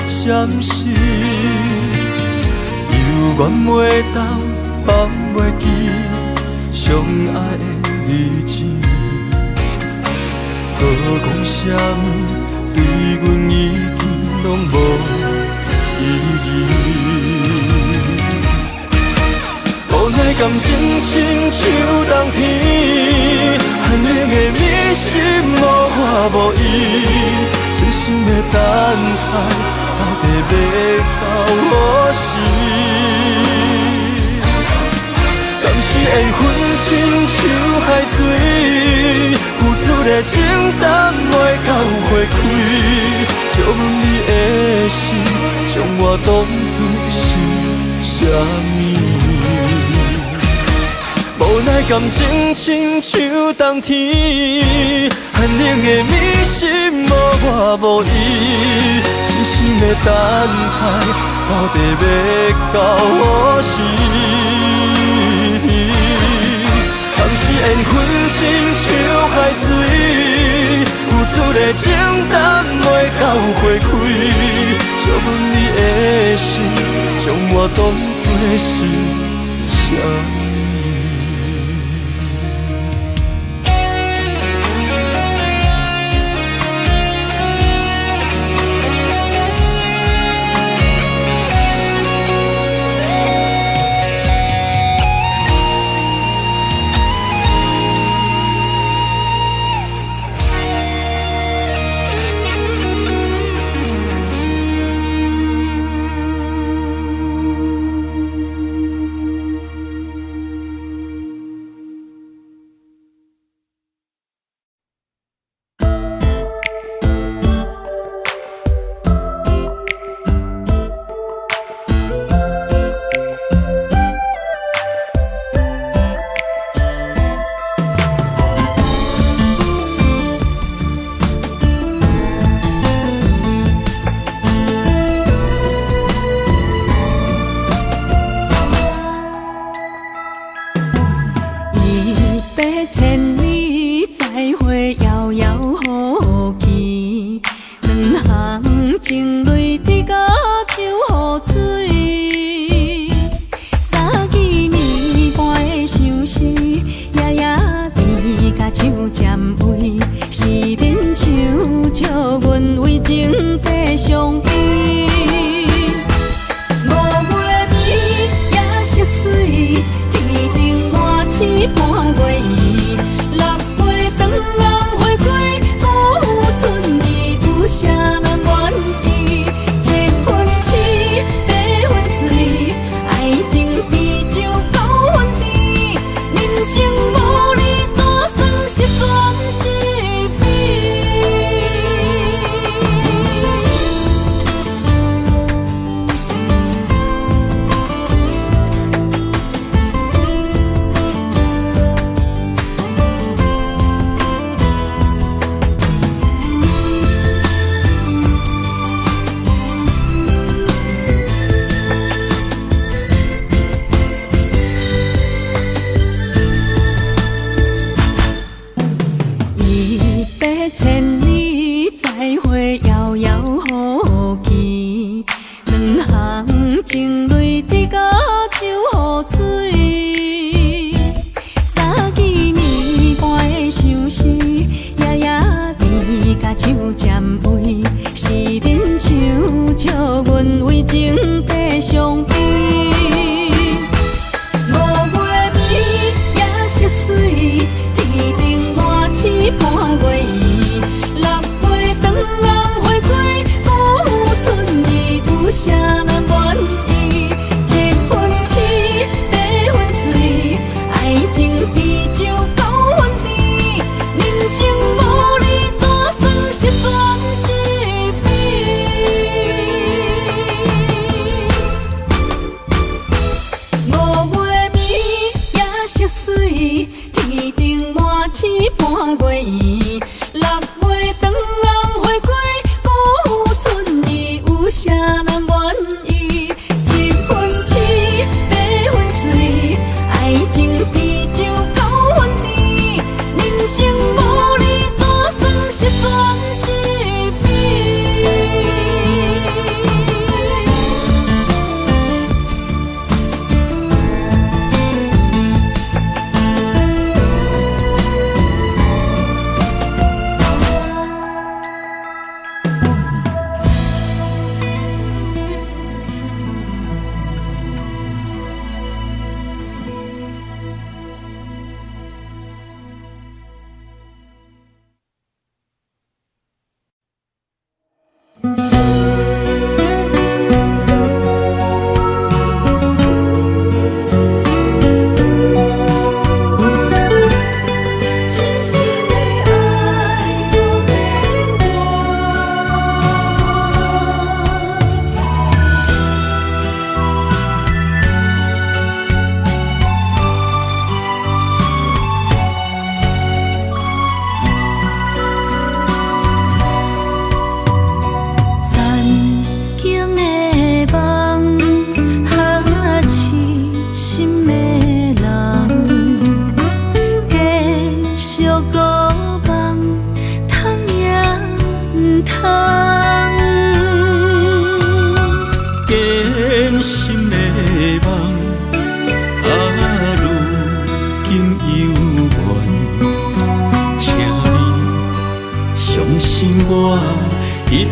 [SPEAKER 2] 闪失，犹原袂当放袂记相爱的日子，搁讲啥物对阮已经拢无意义。无奈感情亲像冬天，寒冷的迷失无我无依，深深的等待，到底要到何时？敢是缘分亲像海水，付出的情淡袂到花开，借阮你的心，将我当作是啥物？无奈感情亲像冬天，寒冷的迷失无我无依，深深的等待，到底要到何时？当时缘分亲像海水，付出的情淡袂到花开，借阮你的心，将我当作是啥物？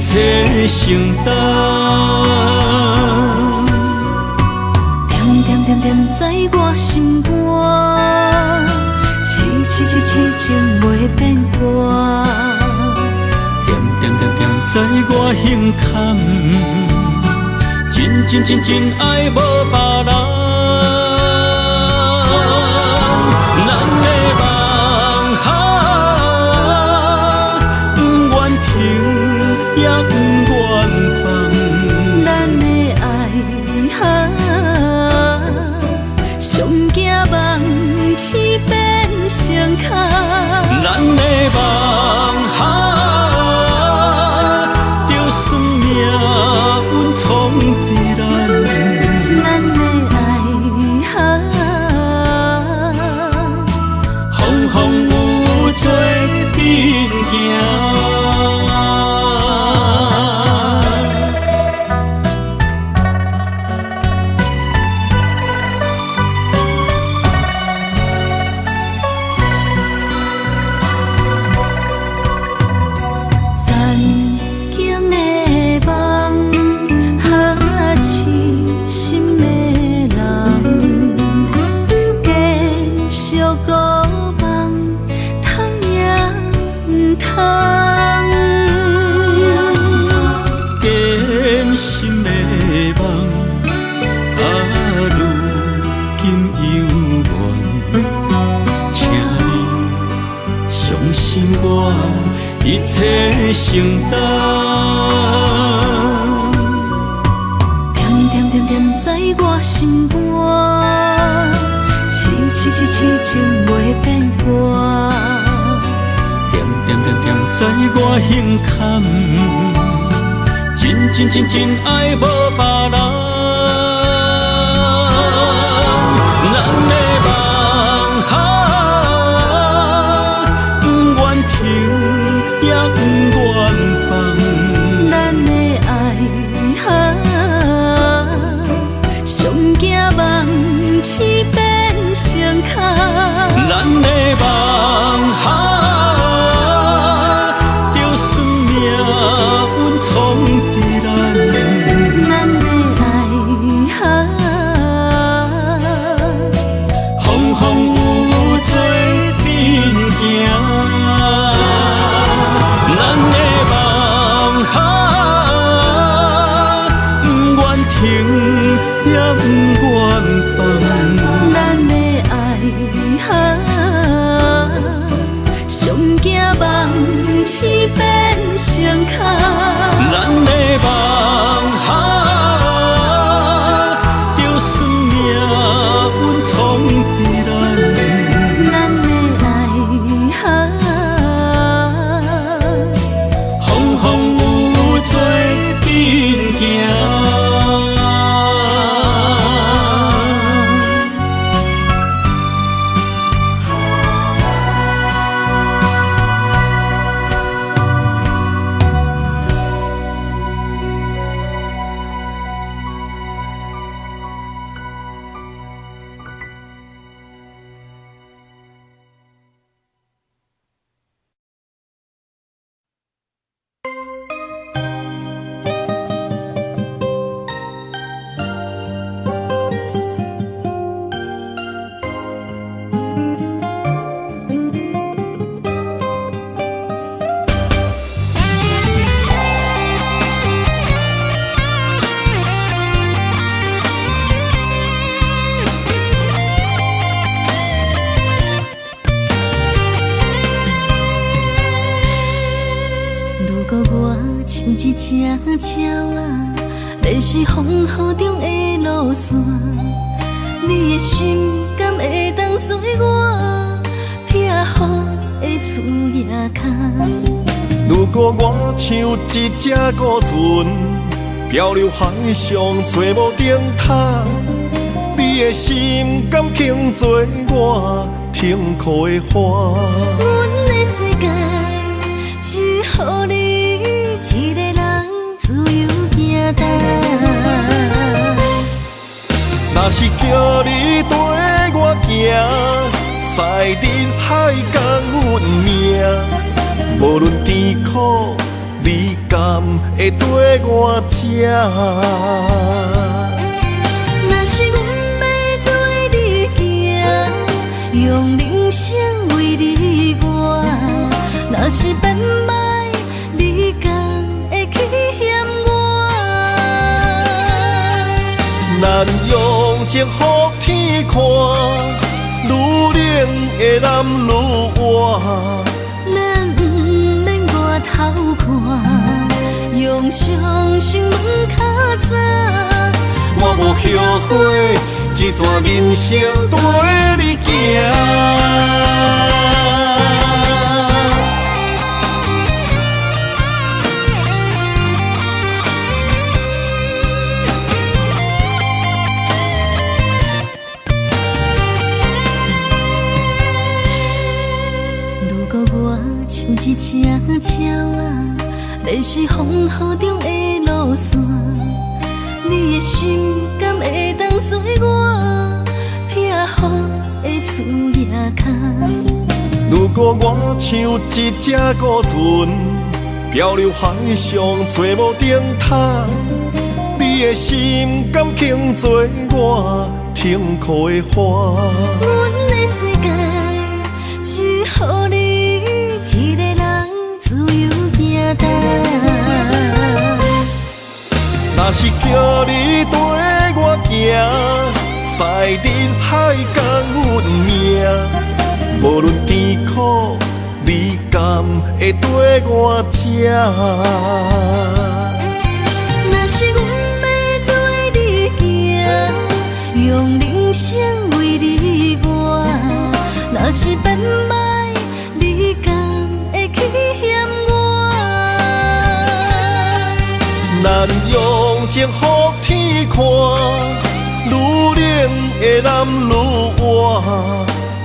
[SPEAKER 2] 切承担。
[SPEAKER 1] 点点点点在我心肝，痴情袂变卦。
[SPEAKER 2] 点点点点在我胸坎，真爱无别人。咱的梦想，不愿停，也不愿放。
[SPEAKER 1] 咱的爱上惊梦痴变成空。
[SPEAKER 2] 咱的梦想，就算命运冲伫咱。
[SPEAKER 1] 咱的爱
[SPEAKER 2] 风风雨做阵行。一切承担，
[SPEAKER 1] 点点点点在我心肝，痴情袂变卦。
[SPEAKER 2] 点点点点在我胸坎，真爱无别人。咱的梦想，不愿停，也不愿放。
[SPEAKER 1] 咱的爱上惊梦痴变成空。
[SPEAKER 2] 咱的梦想，就算命运冲伫咱。
[SPEAKER 1] 咱的爱
[SPEAKER 2] 风风雨雨做阵行。咱的梦想，不愿停，也不愿放。
[SPEAKER 1] 咱的爱上惊梦痴变成空。
[SPEAKER 2] 咱的梦想，就算命运冲伫咱。
[SPEAKER 1] 咱的爱
[SPEAKER 2] 风风雨雨做阵行。
[SPEAKER 1] 一只鸟啊，迷失风雨中的路线，你的心敢会当做我撇予的厝野脚？
[SPEAKER 4] 如果我像一只孤船，漂流海上做无顶塔，你的心敢肯做我停靠的花？
[SPEAKER 1] 阮的世界只予你一个人自由行踏。
[SPEAKER 4] 若是叫你跟我行，在人海共运命，无论甜苦你敢会跟我吃？
[SPEAKER 1] 若是阮要对你行，用人生为你活，若是变歹，你敢会去嫌我？
[SPEAKER 4] 咱用情予天看，愈冷的男愈活。
[SPEAKER 1] 咱不免外头看，用双心门较早。
[SPEAKER 4] 我无后悔，一段人生跟你行。
[SPEAKER 1] 如果我像一只鸟仔，迷失风雨中的路线。你的心敢会当做我撇予的厝野空？
[SPEAKER 4] 如果我像一只孤船，漂流海上，做无顶塔，你的心敢肯做我停靠的花？
[SPEAKER 1] 阮的世界只予你一个人自由行动。
[SPEAKER 4] 若是叫你跟我行，在人海共运命，无论甜苦，你敢会跟我吃？
[SPEAKER 1] 若是阮要对你行，用人生为你活，若是变歹，你敢会去嫌我？
[SPEAKER 4] 咱用情予天看，愈冷的男愈活。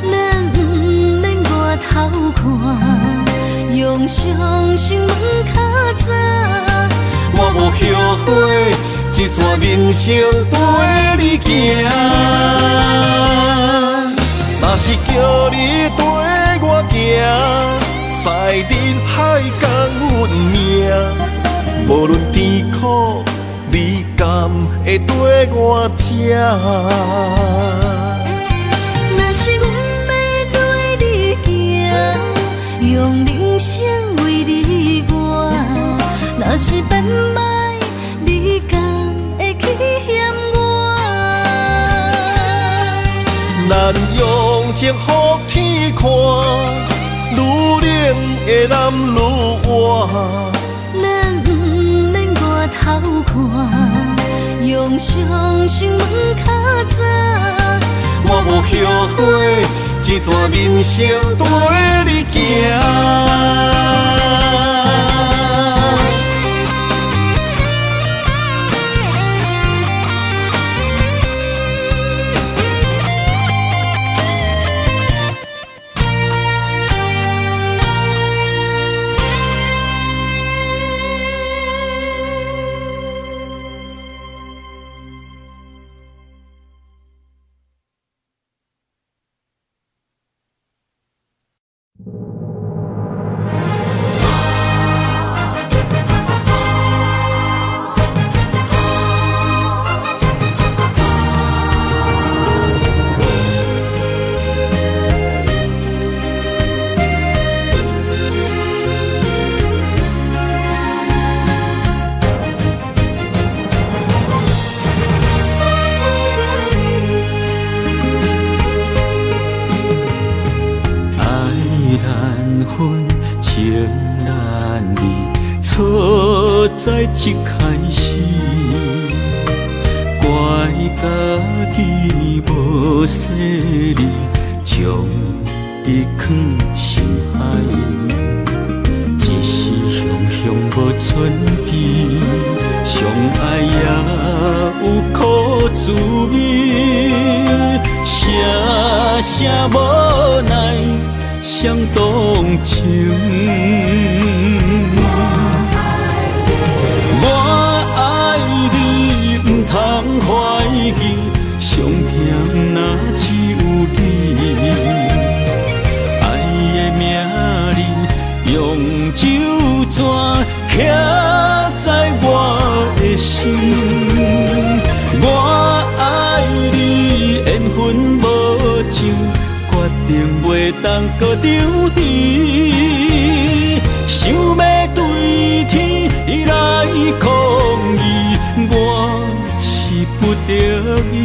[SPEAKER 1] 咱不免外头看，用双心门较早。
[SPEAKER 4] 我无后悔，一段人生跟你行。若是叫你跟我行，在人海共运命。无论甜苦，你敢会跟我吃？
[SPEAKER 1] 若是阮要对你行，用人生为你活，若是变歹，你敢会去嫌我？
[SPEAKER 4] 咱用情予天看，愈冷的男愈活。
[SPEAKER 1] 咱不免外头看，用双心门较早。
[SPEAKER 4] 我无后悔，一段人生跟你行。
[SPEAKER 2] 在一开始，怪家己无细腻，将你放心海，一时雄雄无存边，相爱也有苦滋味，声声无奈伤动情。通怀疑，上甜若只有你。爱的名字用酒泉刻
[SPEAKER 5] 当搁丢弃，想要对天来抗议，我是不得已。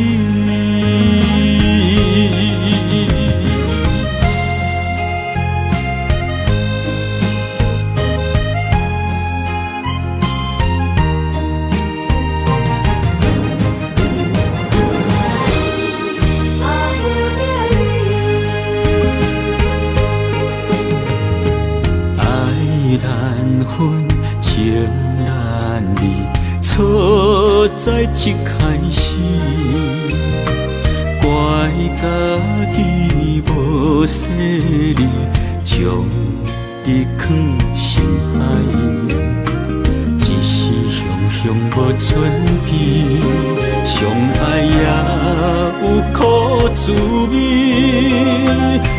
[SPEAKER 5] 情难离，错在一开始，怪家己无细腻，将你放心海。一时雄雄无存边，相爱也有苦滋味，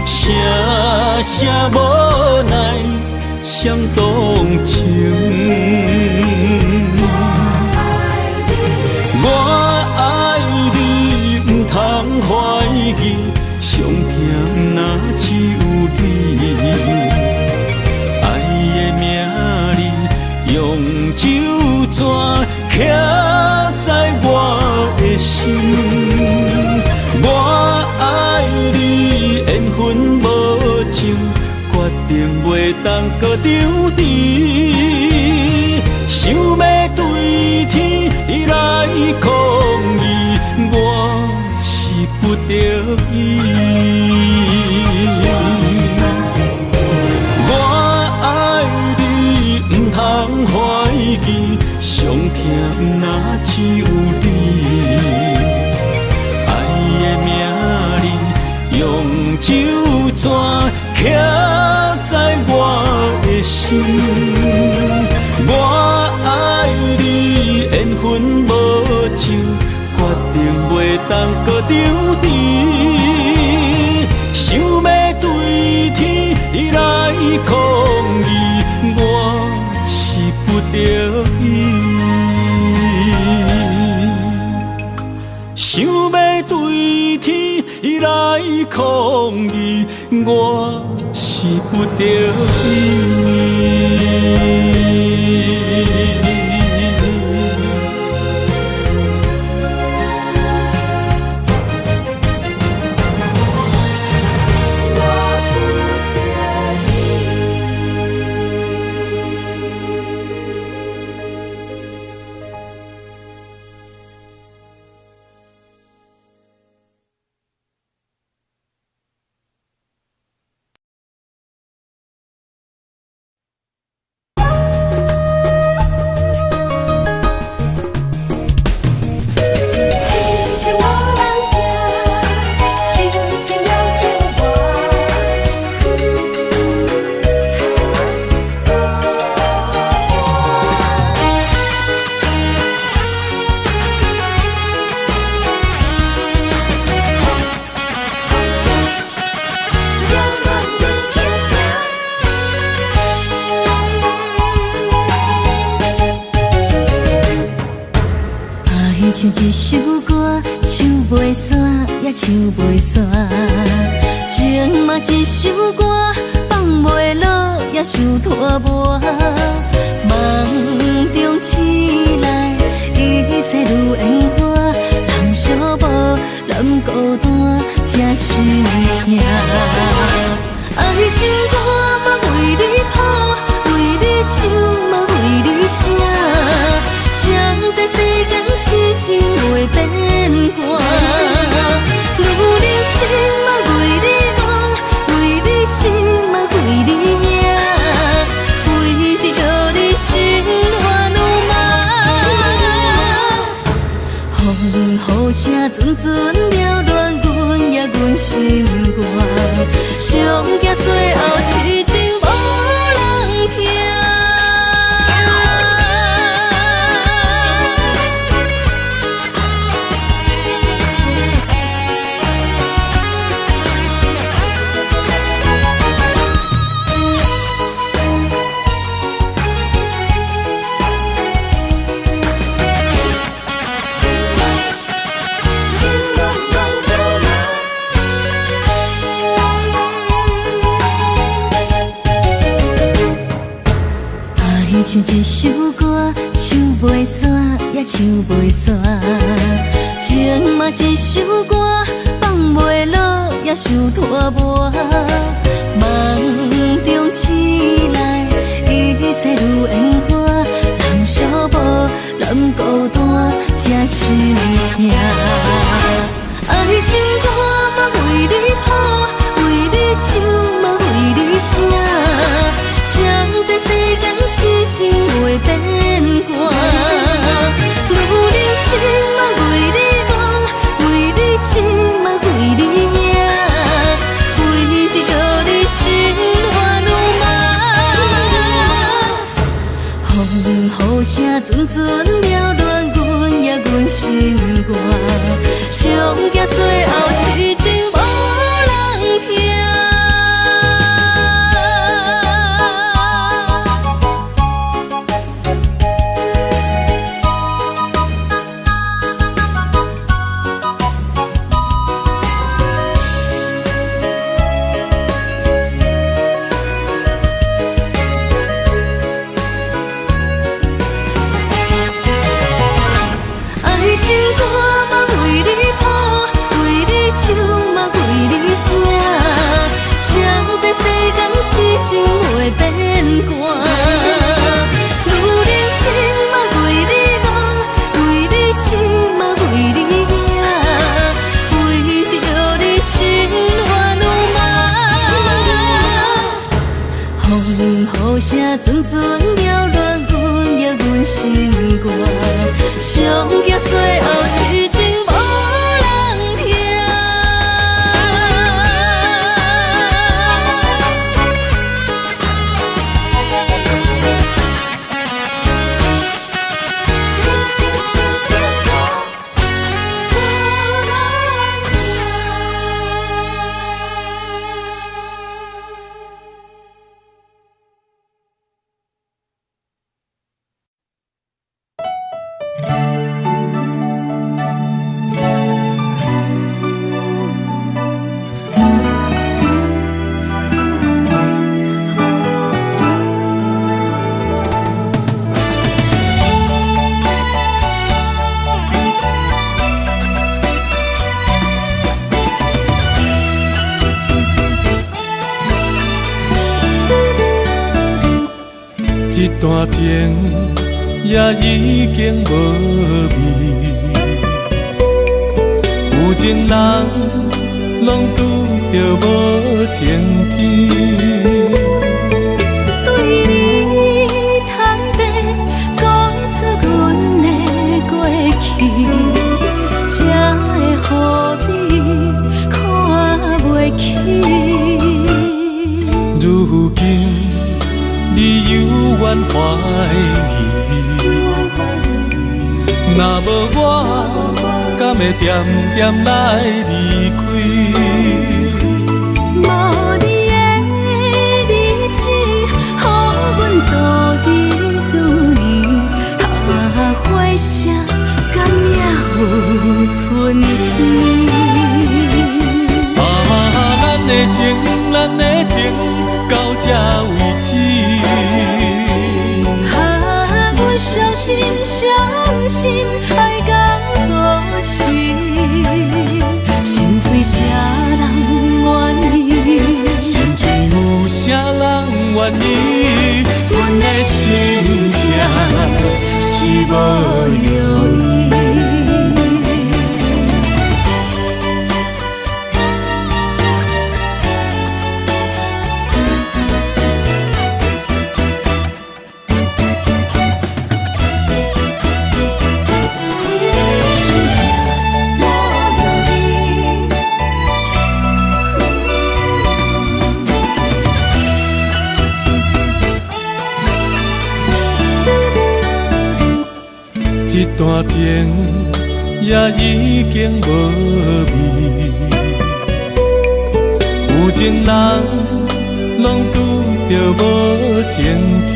[SPEAKER 5] 声声无奈。想动情，我爱你，不通怀疑，上甜若只有你。爱的名字用手纸刻在我的心，我爱你，缘分无情。决定袂当搁丢弃，想要对天来抗议，我是不得已。我爱你，不通怀疑，上甜若只有你。爱的名字用手纸刻在我的心，我爱你，缘分无情，决定袂当搁丢弃，想要对天来抗议，我是不得已。想要对天来抗议，我是不得已。
[SPEAKER 1] 像一首歌，唱袂煞也唱袂煞；情嘛一首歌，放袂落也想拖磨。梦中醒来，一切如烟花，人寂寞，人孤单，才心痛。爱情歌嘛为你谱，为你唱嘛为你写。谁知世间痴情袂变卦，女人心嘛为你梦，为你情嘛为你命，为着你心乱如麻。风雨声阵阵缭乱，阮也阮心肝，上惊最后痴情无人听。亲像一首歌，唱袂煞也唱袂煞。情嘛一首歌，放袂落也想拖磨。梦中醒来，一切如烟花。人寂寞，人孤单，才心痛。爱情歌嘛为你谱，为你唱嘛为你写。谁知世间痴情袂变卦，女人心嘛为你梦，为你痴嘛为你赢，为着你心乱如麻。风雨声阵阵缭乱，阮也阮心肝，上惊最后痴情无人听。痴情袂变卦，女人心嘛为你梦，为你痴嘛为你赢，为着你心乱如麻。风雨声阵阵缭乱，阮也阮心肝，上惊最后痴情无人听。
[SPEAKER 5] 一段情也已经无味，有情人拢拄着无情天。
[SPEAKER 1] 对你坦白，讲出阮的过去，才会予你看袂起。
[SPEAKER 5] 如今你犹原怀疑，若无我，敢会点点来离开？
[SPEAKER 1] 无你的日子，予阮度日如年，花谢敢也有春天。
[SPEAKER 5] 咱的情，咱的情，到这为止。
[SPEAKER 1] 阮相信，相信爱到何时？心碎啥人愿意？
[SPEAKER 5] 心碎有啥人愿意？阮的心痛是无容易。一段情也已经无味，有情人拢拄着无情天。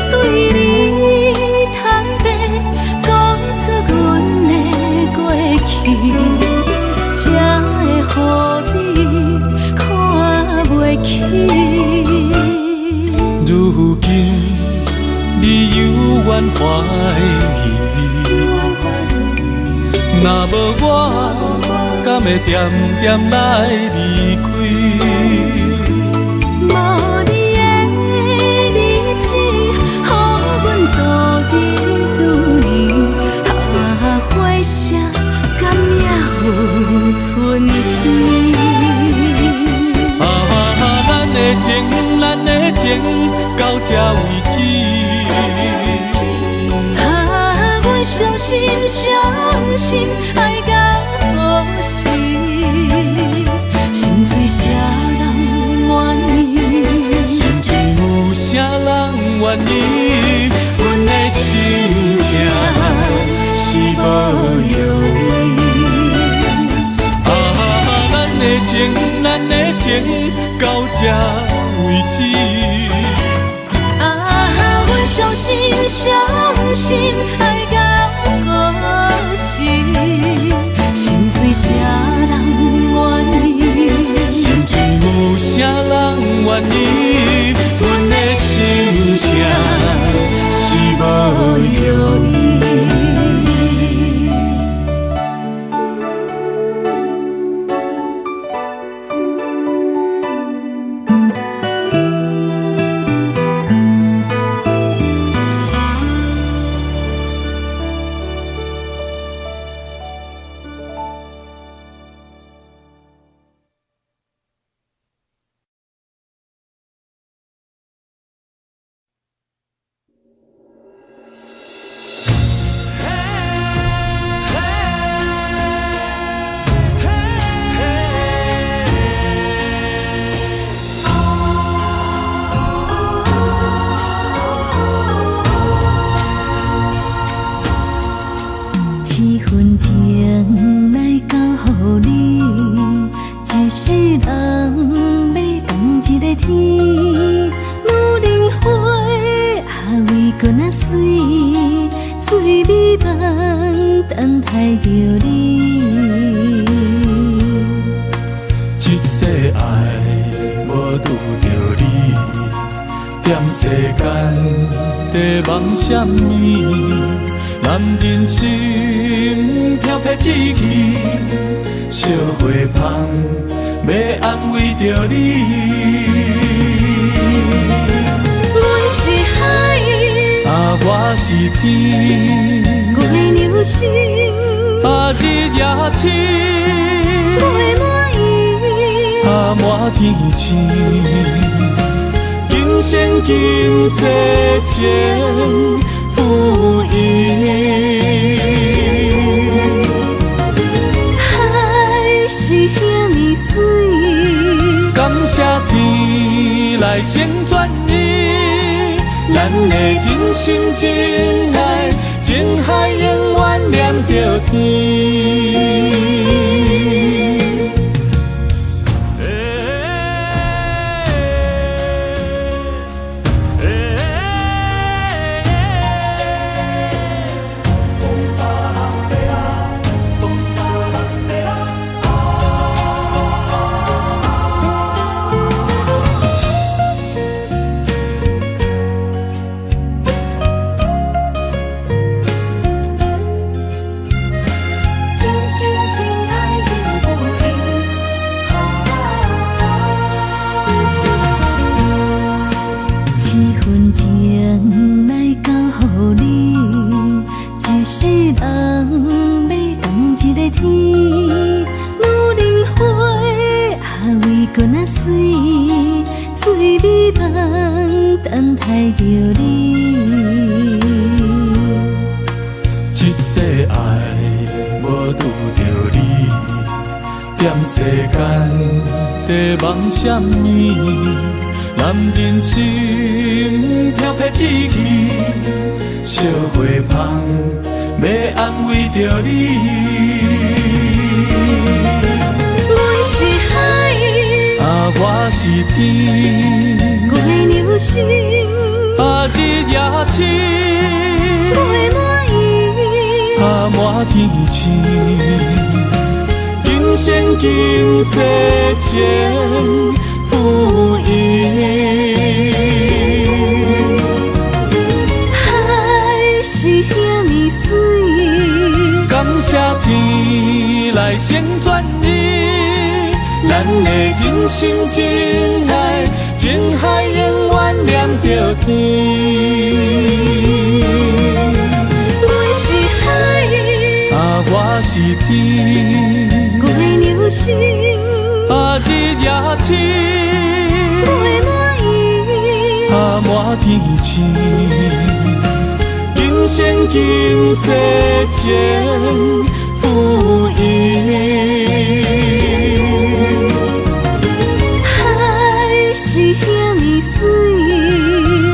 [SPEAKER 1] 对你坦白，讲出阮的过去，才会予你看袂起。
[SPEAKER 5] 如你犹原怀疑。若无我，敢会点点来离开？
[SPEAKER 1] 无你的日子，予阮度日如年。花谢，敢也有春天？咱的情到这为止。阮伤心伤心，爱到何时？心碎啥人愿意？
[SPEAKER 5] 心碎有啥人愿意？阮的心痛是无容易。咱的情到这为止。
[SPEAKER 1] 阮伤心伤心，爱到何时？心碎啥人愿意？
[SPEAKER 5] 心碎有啥人愿意？阮的心痛是无容易。什么？男人心飘撇志气，烧花香要安慰着你。
[SPEAKER 1] 阮是海，
[SPEAKER 5] 我是天，
[SPEAKER 1] 月流星，
[SPEAKER 5] 日夜深，
[SPEAKER 1] 月满意，
[SPEAKER 5] 满天星。今生今世情不移，
[SPEAKER 1] 海是遐尼水，
[SPEAKER 5] 感谢天来成全伊，咱的真心真爱，情海永远念着天。一世爱无拄着你，踮世间在梦什么？男人心飘撇志气，烧花香要安慰着你。
[SPEAKER 1] 阮是海，
[SPEAKER 5] 我是天，
[SPEAKER 1] 月流星，
[SPEAKER 5] 日夜深，
[SPEAKER 1] 月满意，
[SPEAKER 5] 满天星。今生今世情不移，谢天来成全你，咱的真心真爱，情海永远连着天。
[SPEAKER 1] 阮是海，
[SPEAKER 5] 我是天，
[SPEAKER 1] 月流星，
[SPEAKER 5] 日夜星，
[SPEAKER 1] 月满意，
[SPEAKER 5] 满天星。今生今世情不移，
[SPEAKER 1] 海是遐尼水，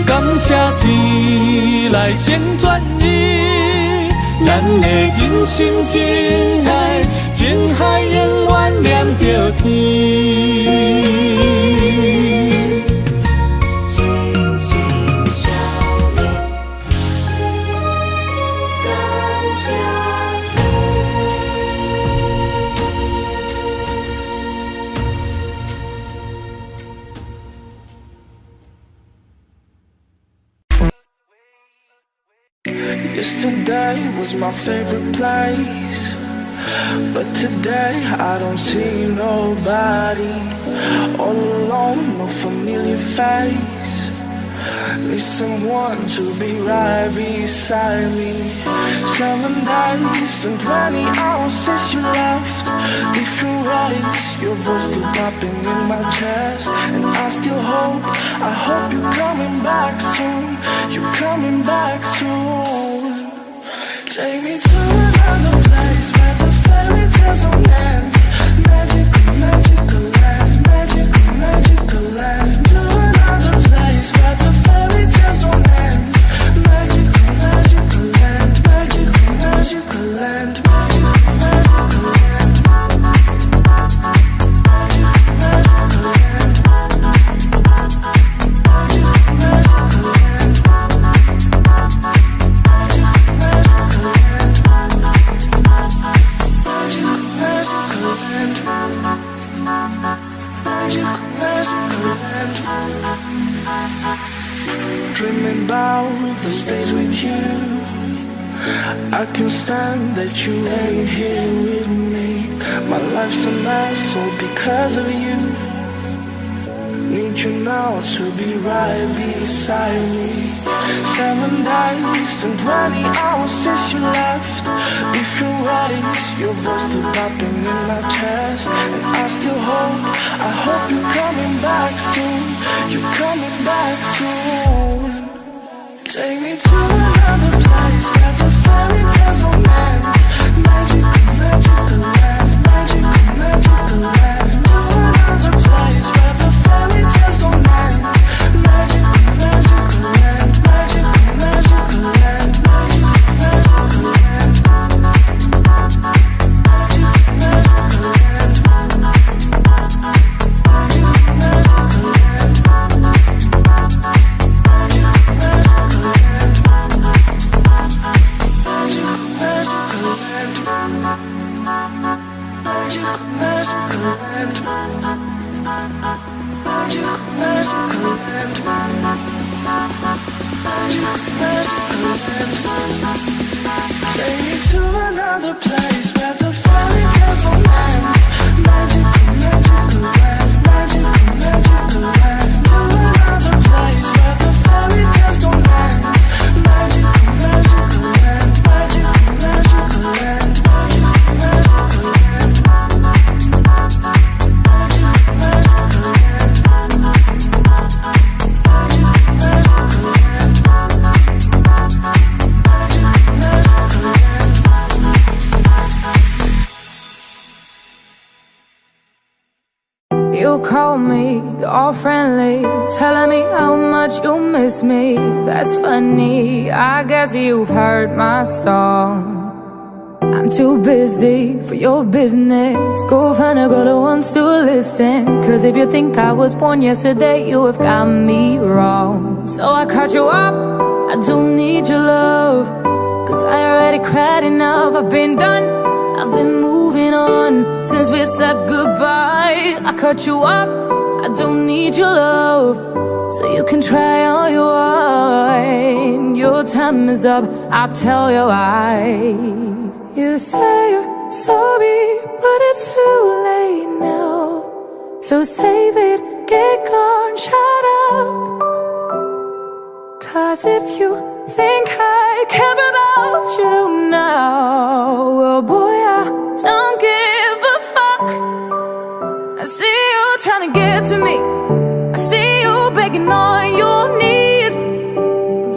[SPEAKER 5] 感谢天来成全你，咱的真心真爱，情海永远连着天。
[SPEAKER 6] Yesterday was my favorite place, but today I don't see nobody. All alone, no familiar face. Need someone to be right beside me. 7 days and 20 hours since you left. Different ways, your voice still popping in my chest. And I still hope, I hope you're coming back soon. You're coming back soon. Take me to another place where the fairy tales don't end. Magical, magical land, magical, magical land. To another place where the fairy tales don't end. Magical, magical land, magical, magical land, magical, magical land. Magical, magical land. Magical, magical land. Dreaming about those days with you. I can't stand that you ain't here with me. My life's a mess all because of you. Need you now to be right beside me. 7 days and 20 hours since you left. Different ways, your voice still popping in my chest. And I still hope, I hope you're coming back soon. You're coming back soon. Take me to another place where the fairy tales don't end. Magical, magical land, magical, magical land. To another place where the fairy tales don't end. Magical, magical land, magical, magical land, magical, magical land. Magical, magical land. Magical, magical land. Take me to another place where the fairy tales don't end. Magical, magical land, magical, magical land. To another place where the fairy tales don't end. Magical, magical land, magical, magical land, magical, magical land. Magical, magical land. Magical, magical land.
[SPEAKER 7] You call me all friendly, telling me how much you miss me. That's funny, I guess you've heard my song. I'm too busy for your business. Go find a girl who wants to listen. Cause if you think I was born yesterday, you have got me wrong. So I cut you off, I don't need your love. Cause I already cried enough, I've been done, I've been moving on since we said goodbye. I cut you off, I don't need your love. So you can try all you want. Your time is up, I'll tell you why. You say you're sorry, but it's too late now. So save it, get gone, shut up. 'Cause if you think I care about you now, well boy, I don't give a fuck. I see you trying to get to me, I see you begging on your knees.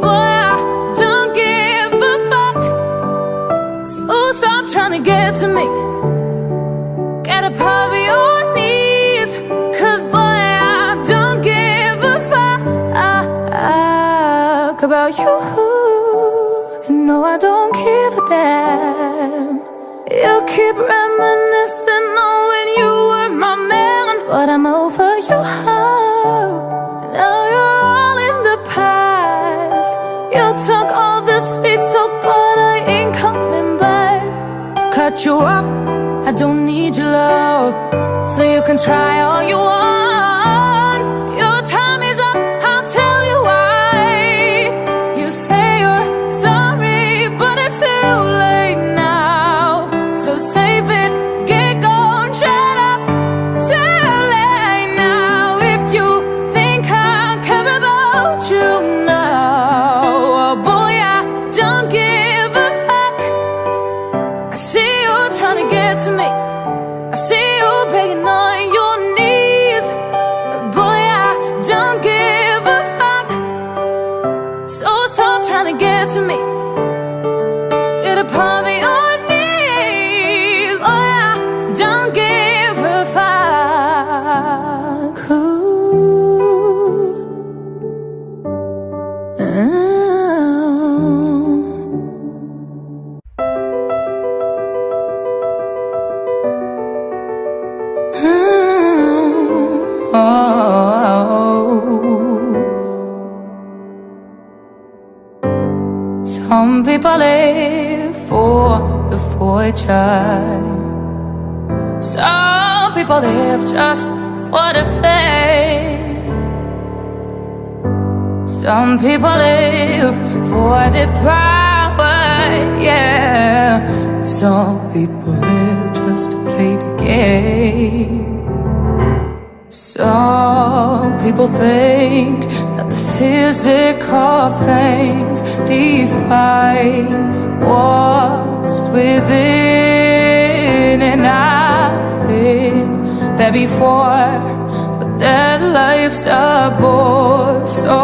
[SPEAKER 7] Boy, I don't give a fuck. So stop trying to get to me, get up off your knees. 'Cause boy, I don't give a fuck about you. No, I don't give a damn. You keep reminiscing on when you were my man, but I'm over you. Now you're all in the past. You took all the sweet talk, but I ain't coming back. Cut you off, I don't need your love, so you can try all you want. Your time is up, I'll tell you why. You say you're sorry, but it's too late now. So save it, get gone, shut up. Too late now. If you think I care about you now, oh boy, I don't give a fuck. I see you trying to get to me, I see you begging on your knees. But boy, I don't give a fuck. So stop trying to get to me, get up on your knees. Boy, I don't give a fuck. Some people live for the fortune, some people live just for the fame. Some people live for the power, yeah. Some people live just to play the game. Some people think that the physical things define what's within. And I've been there before, but that life's a bore so